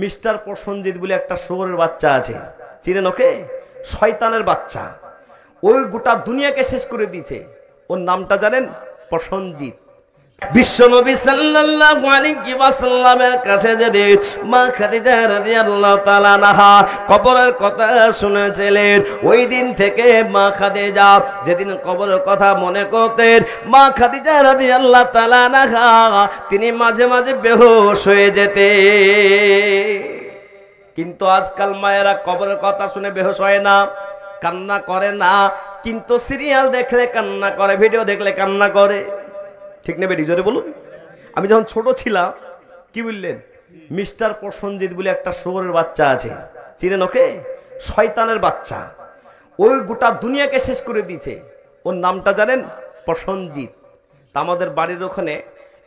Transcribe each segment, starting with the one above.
Mister Prasenjit বলে একটা শুয়োরের বাচ্চা আছে, চিনেন ওকে? শয়তানের বাচ্চা, ওই গোটা দুনিয়াকে শেষ করে দিয়েছে। ওর নামটা জানেন? প্রসঞ্জিৎ। বিশ্বনবী সাল্লাল্লাহু আলাইহি ওয়াসাল্লামের কাছে যদি মা খাদিজা রাদিয়াল্লাহু তাআলা আনহা কবরের কথা শুনেছিলেন, ওই দিন থেকে মা খাদিজা যেদিন কবরের কথা মনে করতেন, মা খাদিজা রাদিয়াল্লাহু তাআলা আনহা তিনি মাঝে মাঝে বেহুশ হয়ে যেতেন। কিন্তু আজকাল মায়েরা কবরের কথা শুনে বেহুশ হয় না, কান্না করে না, কিন্তু সিরিয়াল দেখলে কান্না করে, ভিডিও দেখলে কান্না করে। ঠিক না বেটি? জোরে বলুন। আমি যখন ছোট ছিলাম, কি বললেন, মিস্টার প্রসঞ্জিৎ বলে একটা শুয়োরের বাচ্চা আছে, চিনেন ওকে? শয়তানের বাচ্চা, ওই গোটা দুনিয়াকে শেষ করে দিয়েছে। ওর নামটা জানেন? প্রসঞ্জিৎ। তা আমাদের বাড়ির ওখানে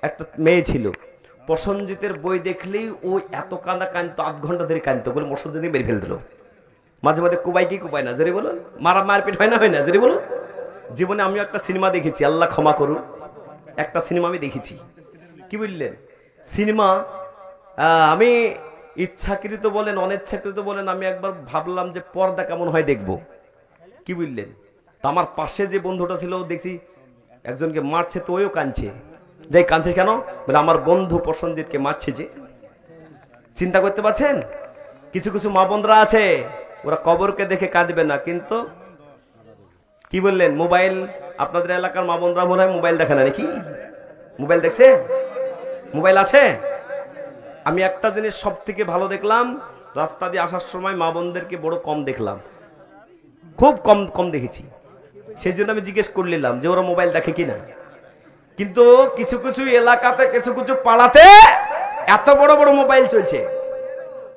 একটা মেয়ে ছিল, প্রসঞ্জিতের বই দেখলেই ও এত কাঁদা কাঁদতো, আধ ঘন্টা ধরে কাঁদতো, বলে প্রসঞ্জিৎ মেরে ফেল দিল। মাঝে মাঝে কুবাই কি কুবাই না? জোরে বলুন। মারপিট হয় না? হয় না? জোরে বলুন। জীবনে আমিও একটা সিনেমা দেখেছি, আল্লাহ ক্ষমা করুন, একটা সিনেমা আমি দেখেছি। কি বললেন? সিনেমা আমি ইচ্ছাকৃত বলেন অনিচ্ছাকৃত বলেন, আমি একবার ভাবলাম যে পর্দা কেমন হয় দেখব। কি বললেন? তা আমার পাশে যে বন্ধুটা ছিল, দেখছি একজনকে মারছে, তো ওইও কাঁদছে। যাই কাঁদছে কেন? বলে আমার বন্ধু প্রসঞ্জিৎকে মারছে যে। চিন্তা করতে পারছেন? কিছু কিছু মা বোনরা আছে, ওরা কবরকে দেখে কাঁদবে না, কিন্তু কি বললেন, মোবাইল, আপনাদের এলাকার মা বোনরা মনে হয় মোবাইল দেখে না নাকি? মোবাইল দেখছে? মোবাইল আছে? আমি একটা জিনিস সব থেকে ভালো দেখলাম, রাস্তা দিয়ে আসার সময় মা বোনদেরকে বড় কম দেখলাম, খুব কম কম দেখেছি। সেই জন্য আমি জিজ্ঞেস করলাম যে ওরা মোবাইল দেখে কিনা। কিন্তু কিছু কিছু এলাকাতে, কিছু কিছু পাড়াতে এত বড় বড় মোবাইল চলছে।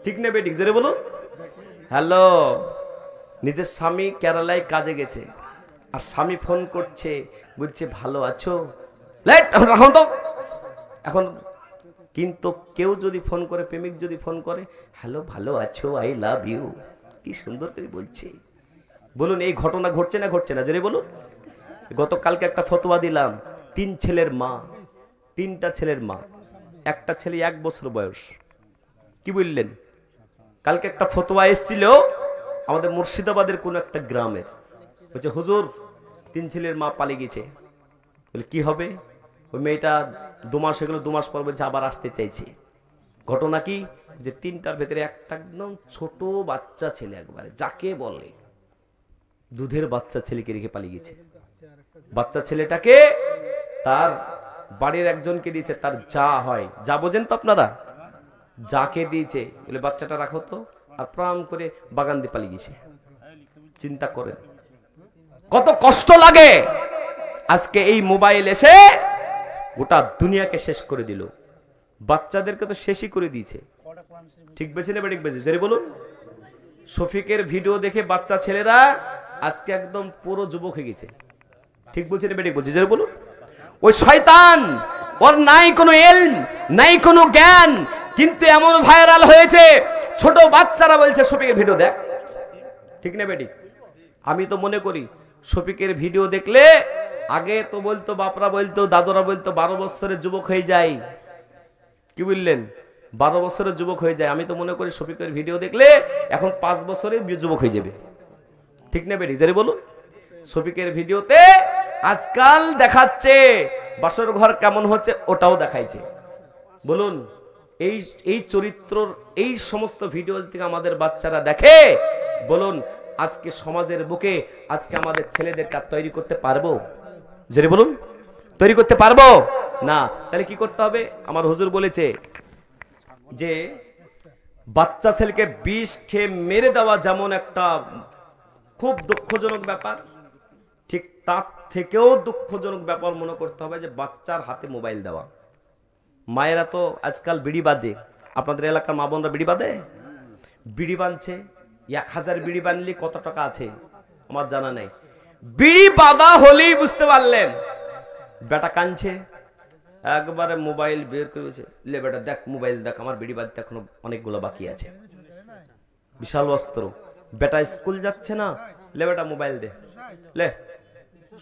ঠিক না বেঠিক? জোরে বলুন। হ্যালো, নিজের স্বামী কেরালায় কাজে গেছে, আর স্বামী ফোন করছে, বলছে ভালো আছো, রাখুন তো এখন। কিন্তু কেউ যদি ফোন করে, প্রেমিক যদি ফোন করে, হ্যালো ভালো আছো, আই লাভ ইউ, কি সুন্দর করে বলছে। বলুন, এই ঘটনা ঘটছে না ঘটছে না? জোরে বলুন। গতকালকে একটা ফতোয়া দিলাম, 3 ছেলের মা, 3টা ছেলের মা, একটা ছেলে 1 বছর বয়স। কি বললেন? কালকে একটা ফতোয়া এসেছিল আমাদের মুর্শিদাবাদের কোন একটা গ্রামের, বলছে হুজুর 3 ছেলের মা পালিয়ে গেছে। বলে কি হবে? ওই মেয়েটা 2 মাস হয়ে গেল, 2 মাস পর বলছে আবার আসতে চাইছে। ঘটনা কি? যে 3টার ভেতরে একটা একদম ছোট বাচ্চা ছেলে, একবারে যাকে বলে দুধের বাচ্চা ছেলেকে রেখে পালিয়ে গেছে। বাচ্চা ছেলেটাকে তার বাড়ির একজনকে দিয়েছে, তার যা হয়, যা বোঝেন তো আপনারা, যাকে দিয়েছে, বলে বাচ্চাটা রাখো তো, আর প্রাণ করে বাগান দিয়ে পালিয়ে গেছে। চিন্তা করেন কত কষ্ট লাগে। আজকে এই মোবাইল এসে গোটা দুনিয়াকে শেষ করে দিল, বাচ্চাদেরকে তো শেষই করে দিয়েছে। ঠিক বেছে নেবে? ঠিক বেছে? জোরে বলুন। শফিকের ভিডিও দেখে বাচ্চা ছেলেরা আজকে একদম পুরো যুবক হয়ে গেছে। ঠিক বলছে নেবে? ঠিক বলছে? জোরে বলুন। ওই শয়তান, ওর নাই কোনো ইলম, নাই কোনো জ্ঞান, কিন্তু এমন ভাইরাল হয়েছে, ছোট বাচ্চারা বলছে শফিকের ভিডিও দেখ। ঠিক না বেটি? আমি তো মনে করি শফিকের ভিডিও দেখলে, আগে তো বলতো বাপরা বলতো, দাদুরা বলতো 12 বছরের যুবক হয়ে যায়। কি বললেন? 12 বছরের যুবক হয়ে যায়। আমি তো মনে করি শফিকের ভিডিও দেখলে এখন 5 বছরের যুবক হয়ে যাবে। ঠিক না বেটি? জানি বলুন। শফিকের ভিডিওতে আজকাল দেখাচ্ছে বাসর ঘর কেমন হচ্ছে, ওটাও দেখাইছে। বলুন, এই চরিত্রর এই সমস্ত ভিডিও থেকে আমাদের বাচ্চারা দেখে, বলুন আজকে সমাজের বুকে আজকে আমাদের ছেলেদেরকে তৈরি করতে পারবো? জোরে বলুন। তৈরি করতে পারবো না। তাহলে কি করতে হবে? আমার হুজুর বলেছে যে বাচ্চা ছেলেকে বিষ খেয়ে মেরে দেওয়া যেমন একটা খুব দুঃখজনক ব্যাপার, ঠিক তার থেকেও দুঃখজনক ব্যাপার মনে করতে হবে যে বাচ্চার হাতে মোবাইল দেওয়া। মায়েরা তো আজকাল বিড়ি বাঁধে, আপনাদের এলাকার মা বোনরা বিড়ি বাঁধে? বিড়ি বাঁধছে, 1000 বিড়ি বাঁধলে কত টাকা আছে আমার জানা নেই। বিড়ি বাঁধা হলেই বুঝতে পারলেন বেটা কাঁদছে, একবারে মোবাইল বের করেছে, লে বেটা দেখ মোবাইল দেখ, আমার বিড়ি বাঁধতে এখনো অনেকগুলো বাকি আছে। বিশাল অস্ত্র। বেটা স্কুল যাচ্ছে না, লে বেটা মোবাইল দে, লে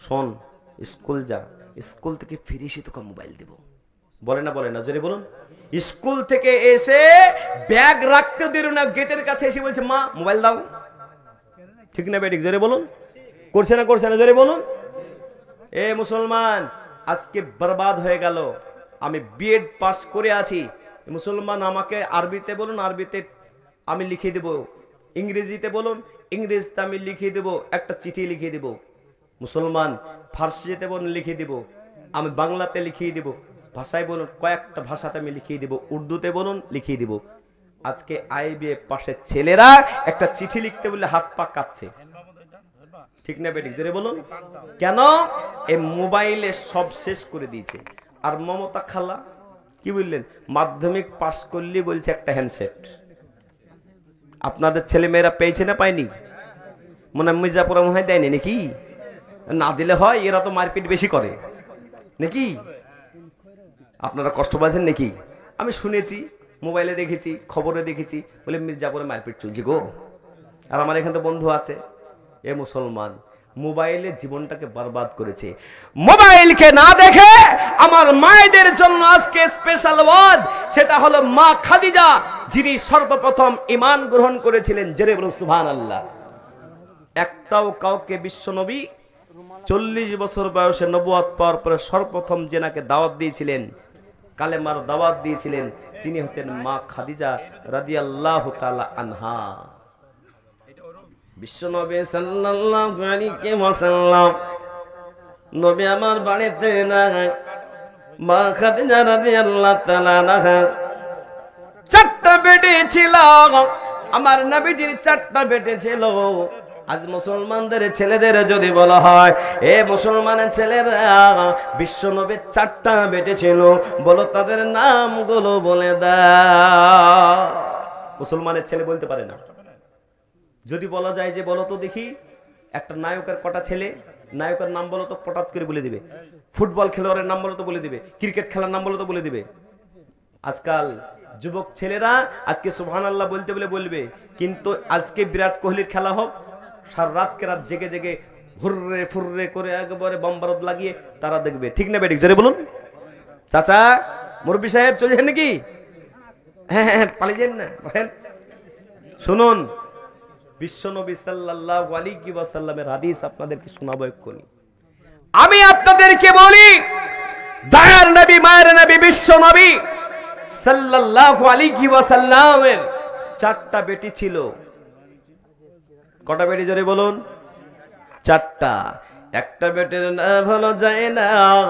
শোন স্কুল যা, স্কুল থেকে ফিরে এসে তোকে মোবাইল দেব। বলে না জোরে বলুন। স্কুল থেকে এসে ব্যাগ রাখতে দিল না, গেটের কাছে এসে বলছে মা মোবাইল দাও। ঠিক না বেঠিক জোরে বলুন? করছে না জোরে বলুন। এ মুসলমান, আজকে বরবাদ হয়ে গেল। আমি বিএড পাস করে আছি, মুসলমান আমাকে আরবিতে বলুন, আরবিতে আমি লিখে দেব, ইংরেজিতে বলুন, ইংরেজিতে আমি লিখে দেব, একটা চিঠি লিখে দেব। মুসলমান ফার্সিতে বলুন লিখে দেব, আমি বাংলাতে লিখিয়ে দেব, ভাষায় বলুন কয়েকটা ভাষাতে আমি লিখিয়ে দেব, উর্দুতে বলুন লিখিয়ে দেব। আজকে আইবিএ পাশের ছেলেরা একটা চিঠি লিখতে বললে হাত পা কাঁপছে। ঠিক না বেঠিক জোরে বলুন? কেন? এই মোবাইলে সব শেষ করে দিয়েছে। আর মমতা খালা কি বললেন? মাধ্যমিক পাস করলে বলছে একটা হ্যান্ডসেট। আপনাদের ছেলে মেয়েরা পেয়েছে না পায়নি? মনে হয় মির্জাপুরা মনে হয় দেয়নি নাকি? না দিলে হয়, এরা তো মারপিট বেশি করে নাকি? আপনারা কষ্ট পাচ্ছেন নাকি? আমি শুনেছি, মোবাইলে দেখেছি, খবরে দেখেছি, বলে মির্জাপুরে মারপিট চলছে গো। আর আমার এখানে তো বন্ধু আছে। এ মুসলমান, মোবাইলে জীবনটাকে বরবাদ করেছে। মোবাইলকে না দেখে আমার মায়েদের জন্য আজকে স্পেশাল ওয়াজ, সেটা হলো মা খাদিজা, যিনি সর্বপ্রথম ঈমান গ্রহণ করেছিলেন। জেরে বলুন সুবহানাল্লাহ। একটাও কাউকে বিশ্বনবী 40 বছর বয়সে নবুয়ত পাওয়ার পরে সর্বপ্রথম যেনাকে দাওয়াত দিয়েছিলেন, কালেমার দাওয়াত দিয়েছিলেন, তিনি হচ্ছেন মা খাদিজা রাদিয়াল্লাহু তাআলা আনহা। বিশ্বনবী সাল্লাল্লাহু আলাইহি ওয়াসাল্লাম নবী আমার বাড়িতে না, মা খাদিজা রাদিয়াল্লাহু তাআলা আনহা 4টা বেটি ছিল। আমার নবীজির 4টা বেটি ছিল। আজ মুসলমানদের ছেলেদের যদি বলা হয়, এ মুসলমানের ছেলেরা, বিশ্বনবীর 4টা বেটি ছিল, বলো তাদের নামগুলো বলে দাও। মুসলমানের ছেলে বলতে পারে না। যদি বলা যায় যে বলো তো দেখি একটা নায়কের কটা ছেলে, নায়কের নাম বলো তো, পটাত করে বলে দিবে। ফুটবল খেলোয়াড়ের নাম বলো তো বলে দিবে, ক্রিকেট খেলার নাম বলো তো বলে দিবে। আজকাল যুবক ছেলেরা আজকে সুবহানাল্লাহ বলতে বলে বলবে, কিন্তু আজকে বিরাট কোহলির খেলা হোক, সারা রাতকে রাত জেগে জেগে হুররে ফুররে করে একবারে বম্বারদ লাগিয়ে তারা দেখবে। ঠিক না বেঠিক জোরে বলুন? চাচা মুরব্বি সাহেব চলছেন নাকি? হ্যাঁ পালিয়ে না, শুনুন। বিশ্বনবী সাল্লাল্লাহু আলাইহি ওয়াসাল্লামের হাদিস আপনাদেরকে শোনাবো এক্ষুনি। আমি আপনাদেরকে বলি, দয়ার নবী, মায়ের নবী, বিশ্বনবী সাল্লাল্লাহু আলাইহি ওয়াসাল্লামের 4টা বেটি ছিল। কটা বেটি জোরে বলুন? 4টা। একটা বেটির নাম হলো জাইনাব,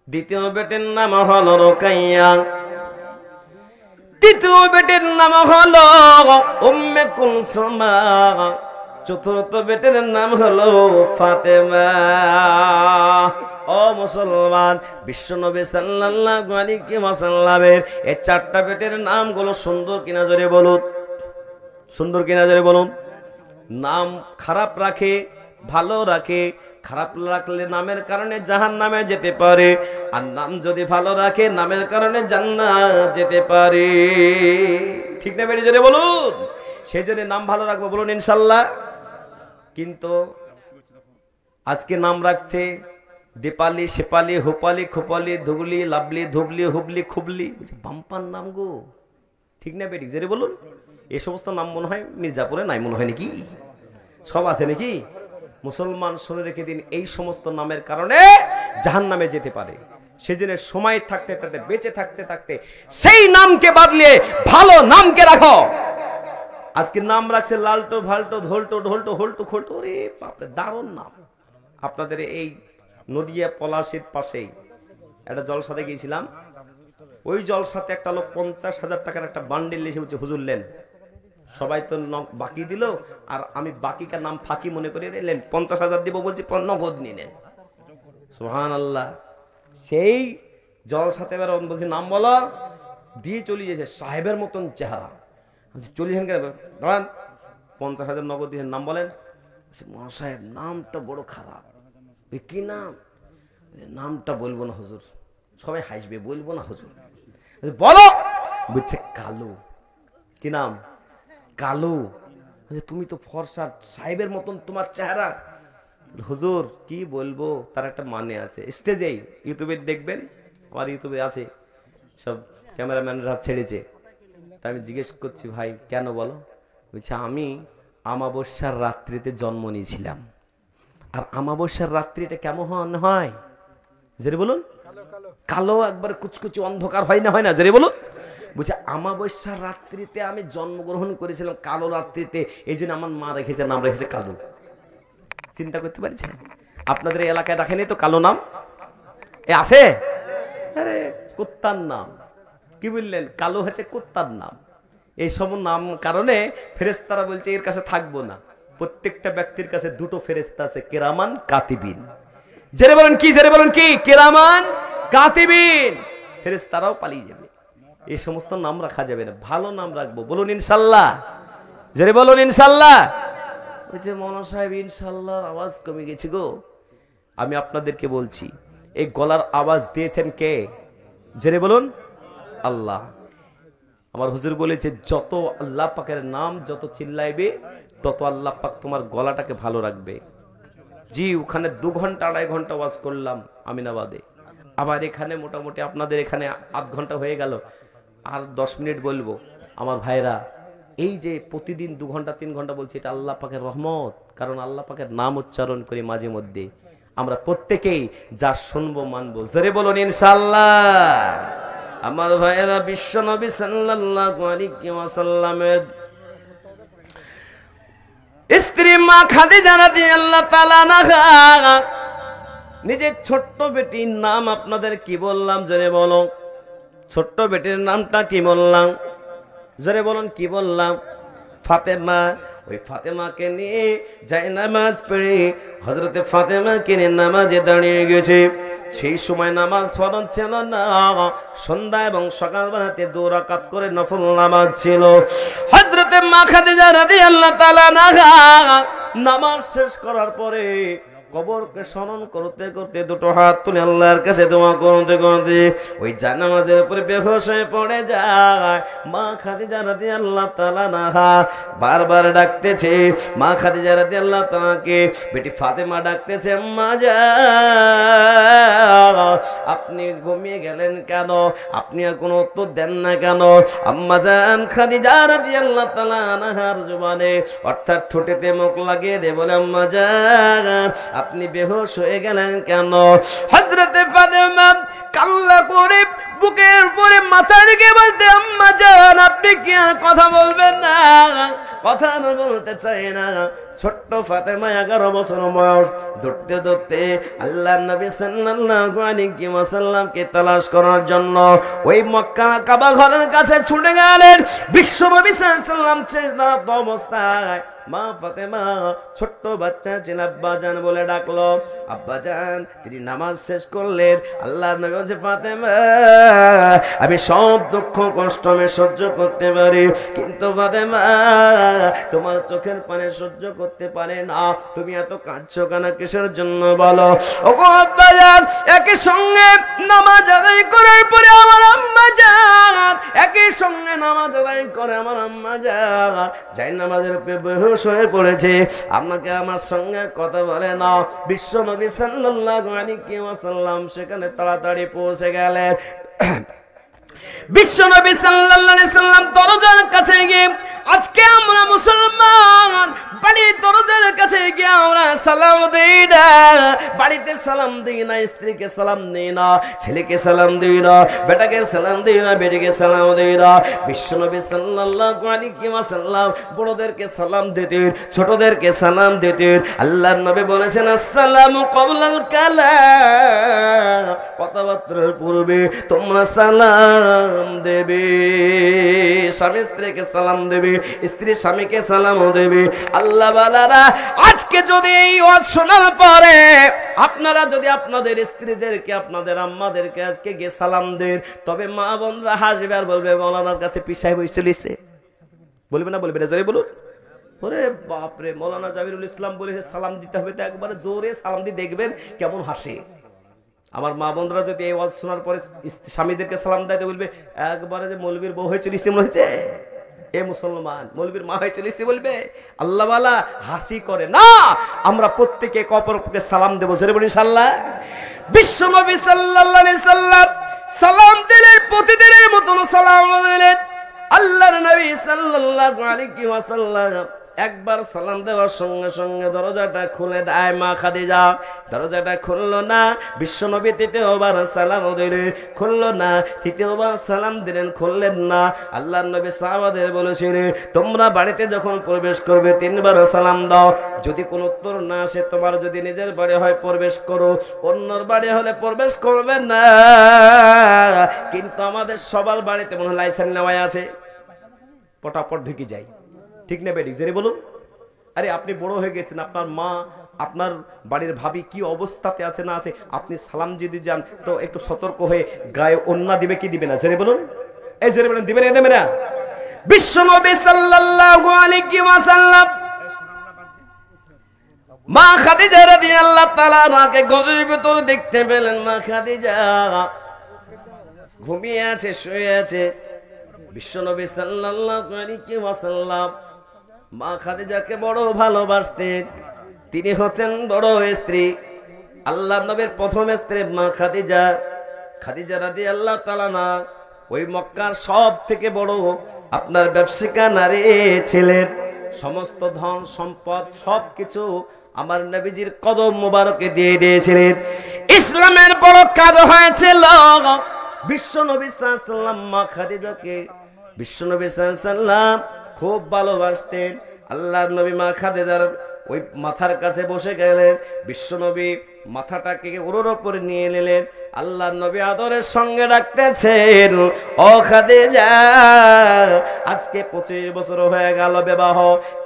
দ্বিতীয় বেটির নাম হলো রুকাইয়া, তৃতীয় বেটির নাম হলো উম্মে কুলসুমা, চতুর্থ বেটির নাম হলো ফাতেমা। ও মুসলমান, বিশ্বনবী সাল্লাল্লাহু আলাইহি ওয়াসাল্লামের এই 4টা বেটির নামগুলো সুন্দর কিনা জোরে বলুন? সুন্দর কিনা জোরে বলুন? নাম খারাপ রাখে, ভালো রাখে। খারাপ রাখলে নামের কারণে জাহান্নামে যেতে পারে, আর নাম যদি ভালো রাখে নামের কারণে জান্নাত যেতে পারে। ঠিক না বেটি জোরে বলুন? সেই জন্য নাম ভালো রাখবো, বলুন ইনশাল্লাহ। কিন্তু আজকে নাম রাখছে দীপালি, শেপালি, হোপালি, খোপালি, ধুগলি, লাভলি, ধুবলি, হুবলি, খুবলি, বাম্পার নাম গো। ঠিক না বেটি জোরে বলুন? এই সমস্ত নাম মনে হয় মির্জাপুরে নাই, মনে হয় নাকি? সব আছে নাকি? মুসলমান শুনে রেখে দিন, এই সমস্ত নামের কারণে জাহান্নামে যেতে পারে। সেজন্য সময় থাকতে থাকতে, বেঁচে থাকতে থাকতে সেই নামকে বাদলিয়ে ভালো নামকে রাখো। আজকে নাম রাখছে লালটো, ভাল্টো, ধোলটো, ঢোলটো, হোলটো, খোলটো। রে বাপরে, দারুণ নাম। আপনাদের এই নদিয়া পলাশির পাশেই একটা জলসাতে গিয়েছিলাম। ওই জলসাতে একটা লোক 50,000 টাকার একটা বান্ডিল এসে বলছে, হুজুর লেন। সবাই তো বাকি দিল, আর আমি বাকিকার নাম ফাঁকি মনে করে নিলেন, 50,000 দিব বলছি, নগদ নিলেন। সুবহানাল্লাহ। সেই জলসাতে এবার বলছি নাম বলো, দিয়ে চলে গেছে সাহেবের মতন চেহারা। চলিয়েছেন কেন? দাঁড়ান, 50,000 নগদ দিয়েছেন, নাম বলেন। মহাসাহেব নামটা বড় খারাপ। কি নাম? নামটা বলবো না হুজুর, সবাই হাসবে, বলবো না হুজুর। বলো। বুঝছে কালু। কি নাম? কালু। তুমি তো ফর্সা, সাহেবের মতন তোমার চেহারা। হুজুর কি বলবো, তার একটা মানে আছে। স্টেজেই ইউটিউবে দেখবেন, আমার ইউটিউবে আছে, সব ক্যামেরাম্যানরা ছেড়েছে। তা আমি জিজ্ঞেস করছি, ভাই কেন বলো? বলছে আমি আমাবস্যার রাত্রিতে জন্ম নিয়েছিলাম। আর আমাবস্যার রাত্রিটা কেমন হয় জেরে বলুন? কালো, একবার কুচকুচি অন্ধকার হয় না, হয় না? জেরে বলুন। বলছে আমাবস্যার রাত্রিতে আমি জন্মগ্রহণ করেছিলাম, কালো রাত্রিতে, এই জন্য আমার মা রেখেছে, নাম রেখেছে কালো। চিন্তা করতে পারছেন? আপনাদের এলাকায় রাখেনি তো কালো নাম? এ আছে? আরে কুত্তার নাম। কি বললেন? কালো হচ্ছে কুত্তার নাম। এই সব নাম কারণে ফেরেশতারা বলছে এর কাছে থাকবো না। প্রত্যেকটা ব্যক্তির কাছে দুটো ফেরেশতা আছে, কিরামান কাতিবিন। জেরে বলেন কি? জেরে বলেন কি? কিরামান কাতিবিন। ফেরেশতারাও পালিয়ে যাবে। এই সমস্ত নাম রাখা যাবে না, ভালো নাম রাখবো। বলুন ইনশাল্লাহ। জেরে বলুন ইনশাল্লাহ। ওই যে মৌলানা সাহেব ইনশাল্লাহর আওয়াজ কমে গেছে গো। আমি আপনাদেরকে বলছি, এই গলার আওয়াজ দিয়েছেন কে? জেরে বলুন আল্লাহ। আমার হুজুর বলেছে যত আল্লাহ পাকের নাম যত চিল্লাইবে তত আল্লাহ পাক তোমার গলাটাকে ভালো রাখবে। জি, ওখানে 2 ঘন্টা 2.5 ঘন্টা ওয়াজ করলাম আমিনাবাদে, আবার এখানে মোটামুটি আপনাদের এখানে আধ ঘন্টা হয়ে গেল, আর 10 মিনিট বলবো। আমার ভাইরা, এই যে প্রতিদিন 2 ঘন্টা 3 ঘন্টা বলছি, এটা আল্লাহ পাকের রহমত। কারণ আল্লাহ পাকের নাম উচ্চারণ করি মাঝে মধ্যে, আমরা প্রত্যেকেই যা শুনবো মানবো। জোরে বলুন ইনশাআল্লাহ। আমার ভাইয়েরা, বিশ্ব নবী সাল্লাল্লাহু আলাইহি ওয়াসাল্লামের স্ত্রী মা খাদিজা রাদিয়াল্লাহু তাআলা আনহা, নিজের ছোট্ট বেটির নাম আপনাদের কি বললাম? জোরে বলো। ছোট্ট বেটির নামটা কি বললাম? জোরে বলুন কি বললাম? ফাতেমা। ওই ফাতেমাকে নিয়ে জায়নামাজ পড়ে হযরতে ফাতেমাকে নিয়ে নামাজে দাঁড়িয়ে গেছে। সেই সময় নামাজ ফরজ ছিল না, সন্ধ্যা এবং সকালবেলাতে 2 রাকাত করে নফল নামাজ ছিল। হযরতে মা খাদিজা রাদিয়াল্লাহু তাআলা আনহা নামাজ শেষ করার পরে কবরকে স্মরণ করতে করতে 2টো হাত তুলে আল্লাহর কাছে দোয়া করতে করতে ওই জানামাজের উপরে বেহুশ হয়ে পড়ে যায়। মা খাদিজা রাদিয়াল্লাহু তাআলা আনহা বারবার ডাকতেছে, মা খাদিজা রাদিয়াল্লাহু তাআলাকে বেটি ফাতেমা ডাকতেছে, আম্মা জান আপনি ঘুমিয়ে গেলেন কেন? আপনি আর কোনো উত্তর দেন না কেন? আম্মা জান খাদিজা রাদিয়াল্লাহু তাআলা আনহার জবানে অর্থাৎ ঠোঁটেতে মুখ লাগিয়ে দে বলে, আম্মা জান আপনি বেহুশ হয়ে গেলেন কেন? হযরতে ফাতেমা কান্না করে বুকের উপরে মাথা রেখে বলতে, আম্মা জান আপনি কি আর কথা বলবেন না? কথা বলতে চাই না। ছোট্ট ফাতেমা 11 বছর বয়স, দৌড়তে দৌড়তে আল্লাহর নবী সাল্লাল্লাহু আলাইহি ওয়াসাল্লামকে তালাশ করার জন্য ওই মক্কা কাবা ঘরের কাছে ছুটে গেলেন। বিশ্ব নবী সাল্লাল্লাহু আলাইহি ওয়াসাল্লাম সিজদারত অবস্থায় মা ফাতেমা ছোট্ট বাচ্চা ছিল, আব্বাজান বলে ডাকলো। আব্বাজান তিনি নামাজ শেষ করলেন। আল্লাহর নবী বলছে, ফাতেমা আমি সব দুঃখ কষ্ট আমি সহ্য করতে পারি, কিন্তু ফাতেমা তোমার চোখের পানি সহ্য করতে পারে না। তুমি এত কাঁদছো কেন? কিসের জন্য বলো? ওগো আব্বাজান, একই সঙ্গে নামাজ আদায় করার পরে আমার আম্মা জান, একই সঙ্গে নামাজ আদায় করে আমার আম্মা জান যাই নামাজের উপরে বেহুশ হয়ে পড়েছে। আমাকে আমার সঙ্গে কথা বলে না। বিশ্ব নবী সাল্লাল্লাহু আলাইহি ওয়াসাল্লাম সেখানে তাড়াতাড়ি পৌঁছে গেলেন। বিশ্ব নবী সাল্লাল্লাহু আলাইহি সাল্লাম দরজার কাছে গিয়ে, আজকে আমরা মুসলমান বাড়ির দরজার কাছে গিয়ে আমরা সালাম দেই না, বাড়িতে সালাম দেই না, স্ত্রীকে সালাম দেই না, ছেলেকে সালাম দেই না, বেটাকে সালাম দেই না, বেটিকে সালাম দেই না। বিশ্ব নবী সাল্লাল্লাহু আলাইহি ওয়াসাল্লাম বড়দেরকে সালাম দিতেন, ছোটদেরকে সালাম দিতেন। আল্লাহর নবী বলেছেন, আসসালামু ক্বাবলাল কালাম, কথাবার্তার পূর্বে তোমরা সালাম দেবে। স্বামী স্ত্রীকে সালাম দেবে, স্ত্রী স্বামীকে সালাম দেবে। আল্লাহ বালারা, আজকে যদি এই ওয়াজ শোনার পরে আপনারা যদি আপনাদের স্ত্রীদেরকে আপনাদের আম্মাদেরকে আজকে গিয়ে সালাম দেন, তবে মা বোনরা হাসবে আর বলবে মৌলানার কাছে পিসাই বসে চলিছে। বলবে না? বলবে না? জোরে বলুন। ওরে বাপরে, মৌলানা জাবিরুল ইসলাম বলে সালাম দিতে হবে, তো একবারে জোরে সালাম দিয়ে দেখবেন কেমন হাসে। আমার মা বোনরা যদি এই ওয়াজ শোনার পরে স্বামীদেরকে সালাম দেয়, বলবে একবারে যে মৌলবীর বউ হয়ে চলিছে মনে হয়েছে, এ মুসলমান মৌলবীর মা হয়ে চলিছে বলবে। আল্লাহ ওয়ালা হাসি করে না, আমরা প্রত্যেকে অপরকে সালাম দেবো। জোরে বলি ইনশাআল্লাহ। বিশ্ব নবী সাল্লাল্লাহু আলাইহি সাল্লাম সালাম দিলেন, প্রতিদিনের মতন সালাম দিলেন। আল্লাহর নবী সাল্লাল্লাহু আলাইহি ওয়াসাল্লাম একবার সালাম দেওয়ার সঙ্গে সঙ্গে দরজাটা খুলে দেয় মা খাদিজা। দরজাটা খুললো না, বিশ্বনবী তৃতীয়বার সালাম দিলেন, খুললো না। তৃতীয়বার সালাম দিলেন, খুললেন না। আল্লাহর নবী সাহাবাদের বলেছিলেন, তোমরা বাড়িতে যখন প্রবেশ করবে 3 বার সালাম দাও। যদি কোনো উত্তর না আসে, তোমার যদি নিজের বাড়ি হয় প্রবেশ করো, অন্যর বাড়ি হলে প্রবেশ করবে না। কিন্তু আমাদের সবার বাড়িতে মনে হয় লাইসেন্স নেওয়া আছে, পটাপট ঢুকে যায়। ঠিক না বেটি? জেনে বলুন। আরে আপনি বড় হয়ে গেছেন, আপনার মা, আপনার বাড়ির ভাবি কি অবস্থাতে আছে না আছে, আপনি সালাম যদি যান তো একটু সতর্ক হয়ে গায়ে ওন্না দিবে কি দিবে না? জেনে বলুন। এই জেনে বলুন, দিবে না দেবে না? বিশ্বনবী সাল্লাল্লাহু আলাইহি ওয়াসাল্লাম মা খাদিজা রাদিয়াল্লাহু তাআলা আনহাকে ঘরের ভিতর দেখতে পেলেন। মা খাদিজা ঘুমিয়ে আছে, শুয়ে আছে। বিশ্বনবী সাল্লাল্লাহু আলাইহি ওয়াসাল্লাম মা খাদিজাকে বড় ভালোবাসতেন। তিনি হচ্ছেন বড় স্ত্রী, আল্লাহর নবীর প্রথম স্ত্রী মা খাদিজা। খাদিজা রাদিয়াল্লাহু তাআলা না ওই মক্কার সব থেকে বড় আপনার ব্যবসায়িকা নারী ছিলেন। সমস্ত ধন সম্পদ সবকিছু আমার নবীজির কদম মোবারকে দিয়ে দিয়েছিলেন। ইসলামের বড় কাজ হয়েছিল। বিশ্বনবী সাল্লাল্লাহু আলাইহি ওয়াসাল্লাম মা খাদিজাকে বিশ্বনবী সাল্লাল্লাহু আলাইহি ওয়াসাল্লাম খুব ভালোবাসতেন। আল্লাহর নবী মা খাদিজার ওই মাথার কাছে বসে গেলেন। বিশ্বনবী মাথাটাকে ওর উপরে নিয়ে নিলেন। আল্লাহর নবী আদরের সঙ্গে ডাকতেছেন, ও খাদিজা, আজকে 25 বছর হয়ে গেল বিবাহ,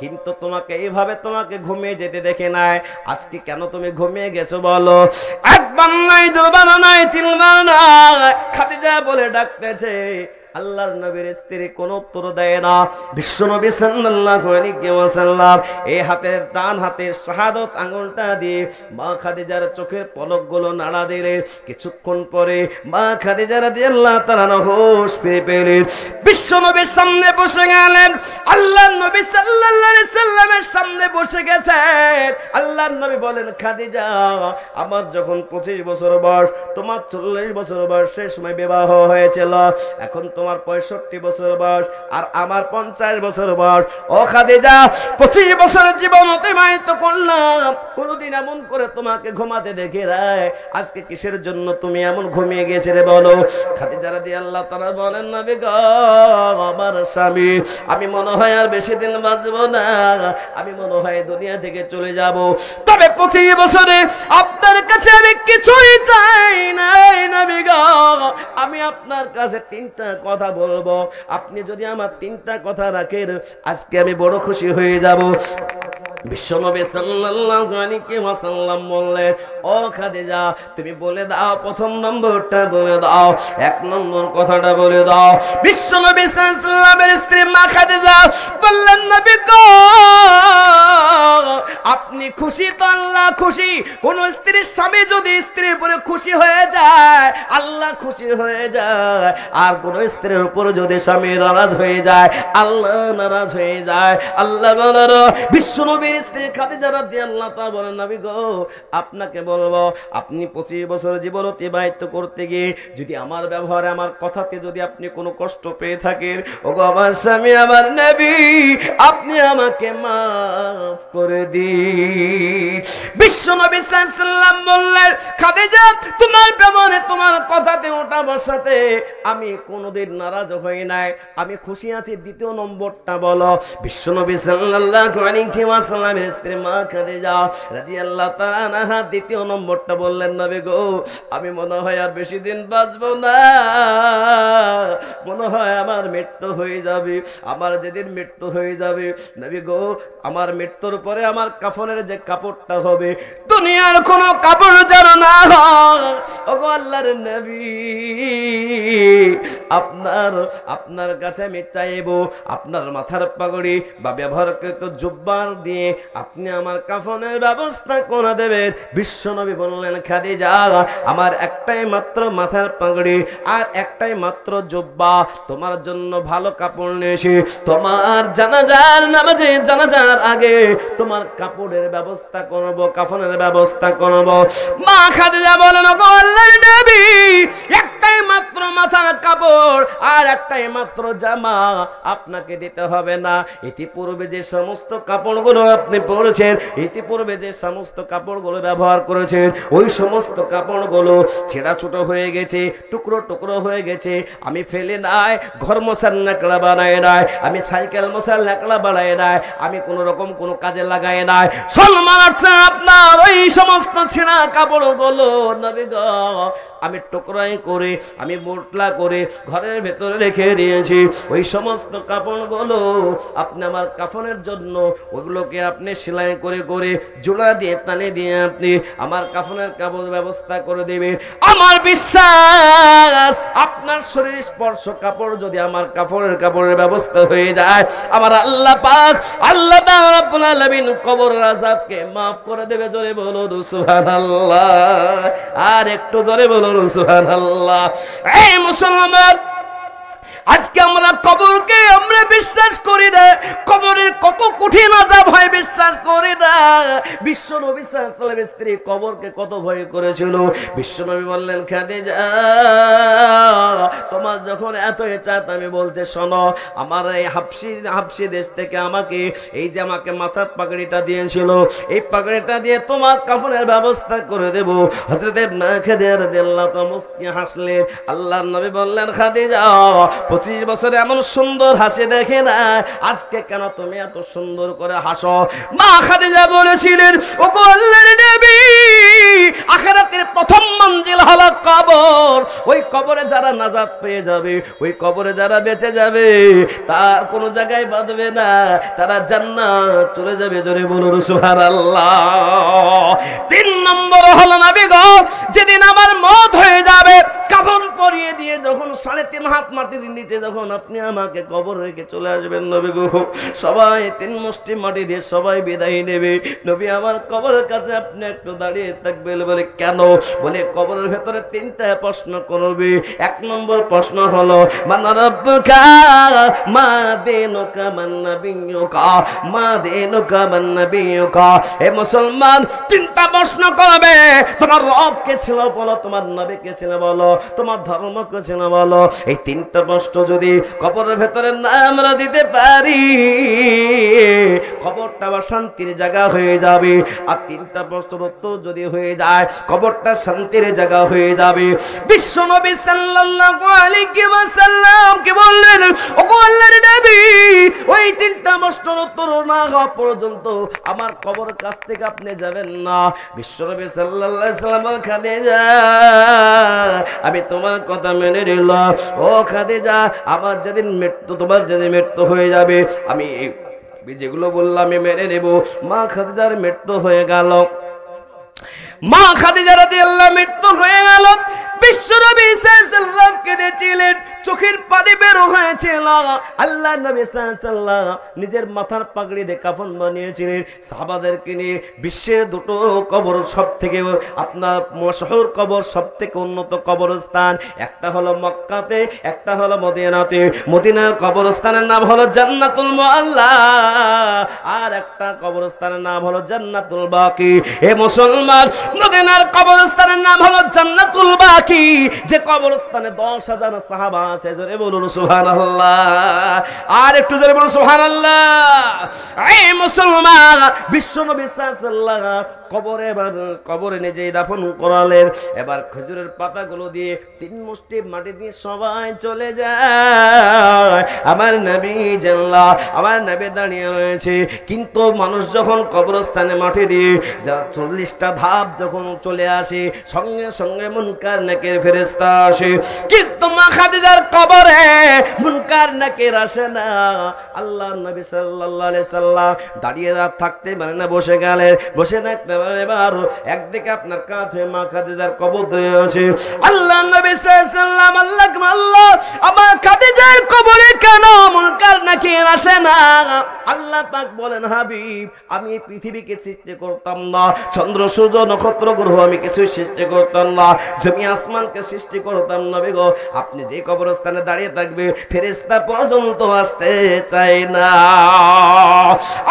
কিন্তু তোমাকে এইভাবে তোমাকে ঘুমিয়ে যেতে দেখে নাই। আজকে কেন তুমি ঘুমিয়ে গেছো বলো? একবার নাই, দুবার নাই, তিনবার নাই, খাদিজা বলে ডাকতেছে। আল্লাহর নবীর স্ত্রী কোন উত্তর দেয় না। বিশ্বনবী সাল্লাল্লাহু আলাইহি ওয়াসাল্লাম এই হাতের ডান হাতের শাহাদাত আঙ্গুলটা দিয়ে মা খাদিজার চোখের পলকগুলো নাড়া দিলেন। কিছুক্ষণ পরে মা খাদিজা রাদিয়াল্লাহু তাআলা হুঁশ ফিরে পেলেন। বিশ্বনবীর সামনে বসে গেলেন। আল্লাহর নবী সাল্লাল্লাহু আলাইহি সাল্লামের সামনে বসে গেছেন। আল্লাহর নবী বলেন, খাদিজা, আমার যখন 25 বছর বয়স, তোমার 40 বছর বয়স, সেই সময় বিবাহ হয়েছিল। এখন তোমার 65 বছর বয়স আর আমার 50 বছর বয়স। ও খাদিজা, 25 বছর জীবন অতিবাহিত করলাম, কোনদিন এমন করে তোমাকে ঘুমাতে দেখি নাই। আজকে কিসের জন্য তুমি এমন ঘুমিয়ে গেছে রে বলো? খাদিজা রাদিয়াল্লাহু তাআলা বলেন, নবী গো, আমার স্বামী, আমি মনে হয় আর বেশি দিন বাঁচবো না, আমি মনে হয় দুনিয়া থেকে চলে যাব। তবে 25 বছরে আপনার কাছে আমি কিছুই চাই নাই নবী গো। আমি আপনার কাছে 3টা কথা বলবো, আপনি যদি আমার 3টা কথা রাখেন, আজকে আমি বড় খুশি হয়ে যাব। বিশ্বনবী সাল্লাল্লাহু আলাইহি ওয়াসাল্লাম বললেন, ও খাদিজা, তুমি বলে দাও, প্রথম নম্বরটা বলে দাও, 1 নম্বর কথাটা বলে দাও। বিশ্বনবী সাল্লাল্লাহু আলাইহি ওয়াসাল্লামের স্ত্রী মা খাদিজা বললেন, নবী গো, আপনি খুশি তো আল্লাহ খুশি। কোন স্ত্রীর স্বামী যদি স্ত্রীর উপরে খুশি হয়ে যায়, আল্লাহ খুশি হয়ে যায়। আর কোন স্ত্রীর উপর যদি স্বামী নারাজ হয়ে যায়, আল্লাহ নারাজ হয়ে যায়। আল্লাহ বলেন, বিশ্বনবীর স্ত্রী খাদিজা রাদিয়াল্লাহু তাআলা বলেন, নবী গো, আপনাকে বলবো, আপনি 25 বছর জীবন অতিবাহিত করতে গিয়ে যদি আমার ব্যবহারে, আমার কথাতে যদি আপনি কোনো কষ্ট পেয়ে থাকেন, ওগো আমার স্বামী, আমার নবী, আপনি আমাকে মাফ করে দিন। বিশ্বনবী সাল্লাল্লাহু আলাইহি ওয়াসাল্লাম বললেন, খাদিজা, তোমার ব্যবহারে, তোমার কথাতে, ওটা বসাতে আমি কোনোদিন নারাজ হই নাই, আমি খুশি আছি। 2য় নম্বরটা বলো। বিশ্বনবী সাল্লাল্লাহু আলাইহি ওয়াসাল্লামের স্ত্রী মা খাদিজা রাদিয়াল্লাহু তাআলা আনহা 2য় নম্বরটা বললেন, নবী গো, আমি মনে হয় আর বেশি দিন বাঁচবো না, মনে হয় আমার মৃত্যু হয়ে যাবে। আমার যেদিন মৃত্যু হয়ে যাবে, নবী গো, আমার মৃত্যুর পরে আমার কাফনের যে কাপড়টা হবে, দুনিয়ার কোনো কাপড় যেন না হয়। ওগো আল্লাহর নবী, আপনার কাছে আমি চাইবো, আপনার মাথার পাগড়ি বা ব্যবহারকৃত জুব্বার দিয়ে আপনি আমার কাফনের ব্যবস্থা করে দেবেন। বিশ্বনবী বললেন, খাদিজা, আমার একটাই মাত্র মাথার পাগড়ি আর একটাই মাত্র জুব্বা, তোমার জন্য ভালো কাপড় নিয়েছি। তোমার জানাজার নামাজে, জানাজার আগে তোমার কাপড়ের ব্যবস্থা করব, কাফনের ব্যবস্থা করব। মা খাদিজা বলেন, ওগো আল্লাহর নবী, একটাই মাত্র মাথার কাপড় আর একটাই মাত্র জামা আপনাকে দিতে হবে না। ইতিপূর্বে যে সমস্ত কাপড়গুলো আপনি পরেছেন, ইতিপূর্বে যে সমস্ত কাপড়গুলো ব্যবহার করেছেন, ওই সমস্ত কাপড়গুলো ছেঁড়া ছোট হয়ে গেছে, টুকরো টুকরো হয়ে গেছে। আমি ফেলে নাই, ঘর মশার ন্যাকড়া বানায় নাই, আমি সাইকেল মশার ন্যাকড়া বানায় নাই, আমি কোন রকম কোনো কাজে লাগাই নাই। সম্মানার্থে আপনার ওই সমস্ত ছেঁড়া কাপড়গুলো নবী গো আমি টুকরাই করে, আমি মোটলা করে ঘরের ভেতরে রেখে দিয়েছি। ওই সমস্ত কাপড়গুলো আপনি আমার কাফনের জন্য ওগুলোকে আপনি সেলাই করে করে জোড়া দিয়ে টানে দিয়ে আপনি আমার কাফনের কাপড় ব্যবস্থা করে দেবেন। আমার বিশ্বাস আপনার শরীর স্পর্শ কাপড় যদি আমার কাপড়ের ব্যবস্থা হয়ে যায়, আমার আল্লাহ পাক আল্লাহ রাব্বুল আলামিন কবরের আযাবকে maaf করে দেবে। জোরে বলুন সুবহানাল্লাহ, আর একটু জোরে বলুন সুবহানাল্লাহ। এই মুসলমান, আজকে আমরা কবরকে আমরা বিশ্বাস করি না, কবরের কত কঠিন আযাব হয় বিশ্বাস করি না। বিশ্ব নবী সাল্লাল্লাহু আলাইহি ওয়াসাল্লামের স্ত্রী কবরকে কত ভয় করেছিল। বিশ্ব নবী বললেন, খাদিজা তোমার যখন এত ইচ্ছা, আমি বলছে শোনো, আমার এই হাবশি দেশ থেকে আমাকে এই যে আমাকে মাথার পাগড়িটা দিয়েছিল, এই পাগড়িটা দিয়ে তোমার কাফনের ব্যবস্থা করে দেব। হযরত খাদিজা রাদিয়াল্লাহু তাআলা মুস্কি হাসলেন। আল্লাহর নবী বললেন, খাদিজা 25 বছরে এমন সুন্দর হাসি দেখে না, আজকে কেন তুমি এত সুন্দর করে হাসো? মা খাদিজা বলেছিলেন, ওগো আল্লাহর নবী, আখিরাতের প্রথম মঞ্জিল হলো কবর। ওই কবরে যারা নাজাত পেয়ে যাবে, ওই কবরে যারা বেঁচে যাবে, তার কোনো জায়গায় বাঁধবে না, তারা জান্নাত চলে যাবে। জোরে বলুন সুবহানাল্লাহ। 3 নম্বর হলো নবী গো, যেদিন আমার মওত হয়ে যাবে, কাফন পরিয়ে দিয়ে যখন 3.5 হাত মাটির নিচে যখন আপনি আমাকে কবর রেখে চলে আসবেন নবী গো, সবাই 3 মুষ্টি মাটি দিয়ে সবাই বিদায় নেবে। নবী আমার কবরের কাছে আপনি একটু দাঁড়িয়ে থাকবেন। বলে কেন? বলে কবরের ভেতরে 3টা প্রশ্ন করবে। 1 নম্বর প্রশ্ন হলো মান রাব্বুকা মা দীনুকা মান নাবিয়্যুকা মা দীনুকা মান নাবিয়্যুকা। হে মুসলমান, 3টা প্রশ্ন করবে। তোমার রব কে ছিল বলো, তোমার নবী কে ছিল বলো, তোমার ধর্ম কে ছিল বলো। এই 3টা প্রশ্ন যদি কবরের ভেতরে না আমরা দিতে পারি, কবরটা আবার শান্তির জায়গা হয়ে যাবে। আর 3টা প্রশ্নের উত্তর যদি হয়ে যায়, কবরটা শান্তির জায়গা হয়ে যাবে। বিশ্ব নবী সাল্লাল্লাহু আলাইহি ওয়াসাল্লাম কে বললেন, ওগো আল্লাহর নবী, ওই 3টা প্রশ্নের উত্তর না হওয়া পর্যন্ত আমার কবরের কাছ থেকে আপনি যাবেন না। বিশ্ব নবী সাল্লাল্লাহু আলাইহি ওয়াসাল্লাম, খাদিজা আমি তোমার কথা মেনে নিলাম। ও খাদিজা, আমার যেদিন মৃত্যু, তোমার যেদিন মৃত্যু হয়ে যাবে, আমি যেগুলো বললাম আমি মেনে নেব। মা খাদিজার মৃত্যু হয়ে গেল। মা খাদিজা রাদিয়াল্লাহু আনহা মৃত্যু হয়ে গেল। বিশ্ব নবী সাল্লাল্লাহু আলাইহি ওয়াসাল্লাম কেঁদেছিলেন, চোখের পানি বের হয়েছিল। আল্লাহ নবী সাল্লাল্লাহু আলাইহি ওয়াসাল্লাম নিজের মাথার পাগড়ি দিয়ে কাফন বানিয়েছিলেন। সাহাবাদেরকে নিয়ে বিশ্বের 2টো কবর সবথেকে আপনার মশহুর কবর, সবথেকে উন্নত কবরস্থান, একটা হলো মক্কাতে, একটা হলো মদিনাতে। মদিনার কবরস্থানের নাম হলো জান্নাতুল মুআল্লা, আর একটা কবরস্থানের নাম হলো জান্নাতুল বাকি। হে মুসলমান, মদিনার কবরস্থানের নাম হলো জান্নাতুল বাকি, যে কবরস্থানে 10,000 সাহাবা আছে। জোরে বলুন সুবহানাল্লাহ, আর একটু জোরে বলুন সুবহানাল্লাহ। এই মুসলমান, বিশ্ব নবী সাল্লাল্লাহু আলাইহি ওয়াসাল্লাম কবরে নিজেই দাফন করালেন। এবার খেজুরের পাতাগুলো দিয়ে 3 মুষ্টি মাটি দিয়ে সবাই চলে যায়। আমার নবী জাল্লাহ, আমার নবী দাঁড়িয়ে রয়েছে। কিন্তু মানুষ যখন কবরস্থানে মাটি দিয়ে 40টা ধাপ যখন চলে আসে, সঙ্গে সঙ্গে মুনকার নাকির ফেরেশতা আসে। কিন্তু মা খাদিজার কবরে মুনকার নাকির আসে না। আল্লাহ নবী সাল্লাল্লাহু আলাইহি সাল্লাম দাঁড়িয়ে থাকতে পারে না, বসে গেলেন। বসে থাকতে পারে, এবার একদিকে আপনার কাঁধ হয়ে মা খাদিজার কবর ধরে আছে। আল্লাহ নবী সাল্লাল্লাহু আলাইহি সাল্লাম, আল্লাহ আমার খাদিজার কবরে কেন মুনকার নাকির আসে না। আল্লাহ পাক বলেন হাবিব আমি এই পৃথিবীকে সৃষ্টি করতাম না, চন্দ্র সূর্য নক্ষত্র গ্রহ আমি কিছু সৃষ্টি করতাম না, জমি আসমানকে সৃষ্টি করতাম না বেগো। আপনি যে কবরস্থানে দাঁড়িয়ে থাকবে ফেরেশতা পর্যন্ত আসতে চায় না।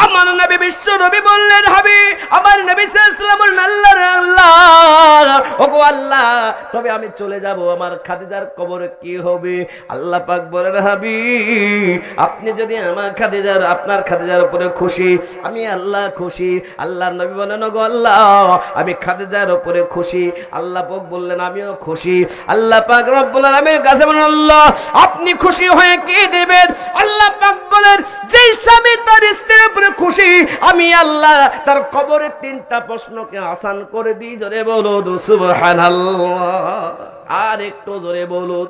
আমার নবী বিশ্ব নবী বললেন হাবিব, আমার নবী সাল্লাল্লাহু আলাইহি ওয়াসাল্লাম আল্লাহ ওগো আল্লাহ তবে আমি চলে যাব, আমার খাদিজার কবরে কি হবে? আল্লাহ পাক বলেন হাবিব আপনি যদি আমার খাদিজার আপনার খাদিজার উপরে খুশি, আমি আল্লাহ খুশি। আল্লাহ নবী বলেন ওগো আল্লাহ আমি খাদিজার উপরে খুশি। আল্লাহ পাক বললেন আমিও খুশি। আল্লাহ পাক রব্বুল আলামিনের কাছে বলেন আল্লাহ আপনি খুশি হয়ে কি দিবেন? আল্লাহ পাক বলেন যেই স্বামী তার স্ত্রীর উপরে খুশি আমি আল্লাহ তার কবরে তিনটা প্রশ্নকে আসান করে দিই। জোরে বলুন সুবহানাল্লাহ, আর একটু জোরে বলুন।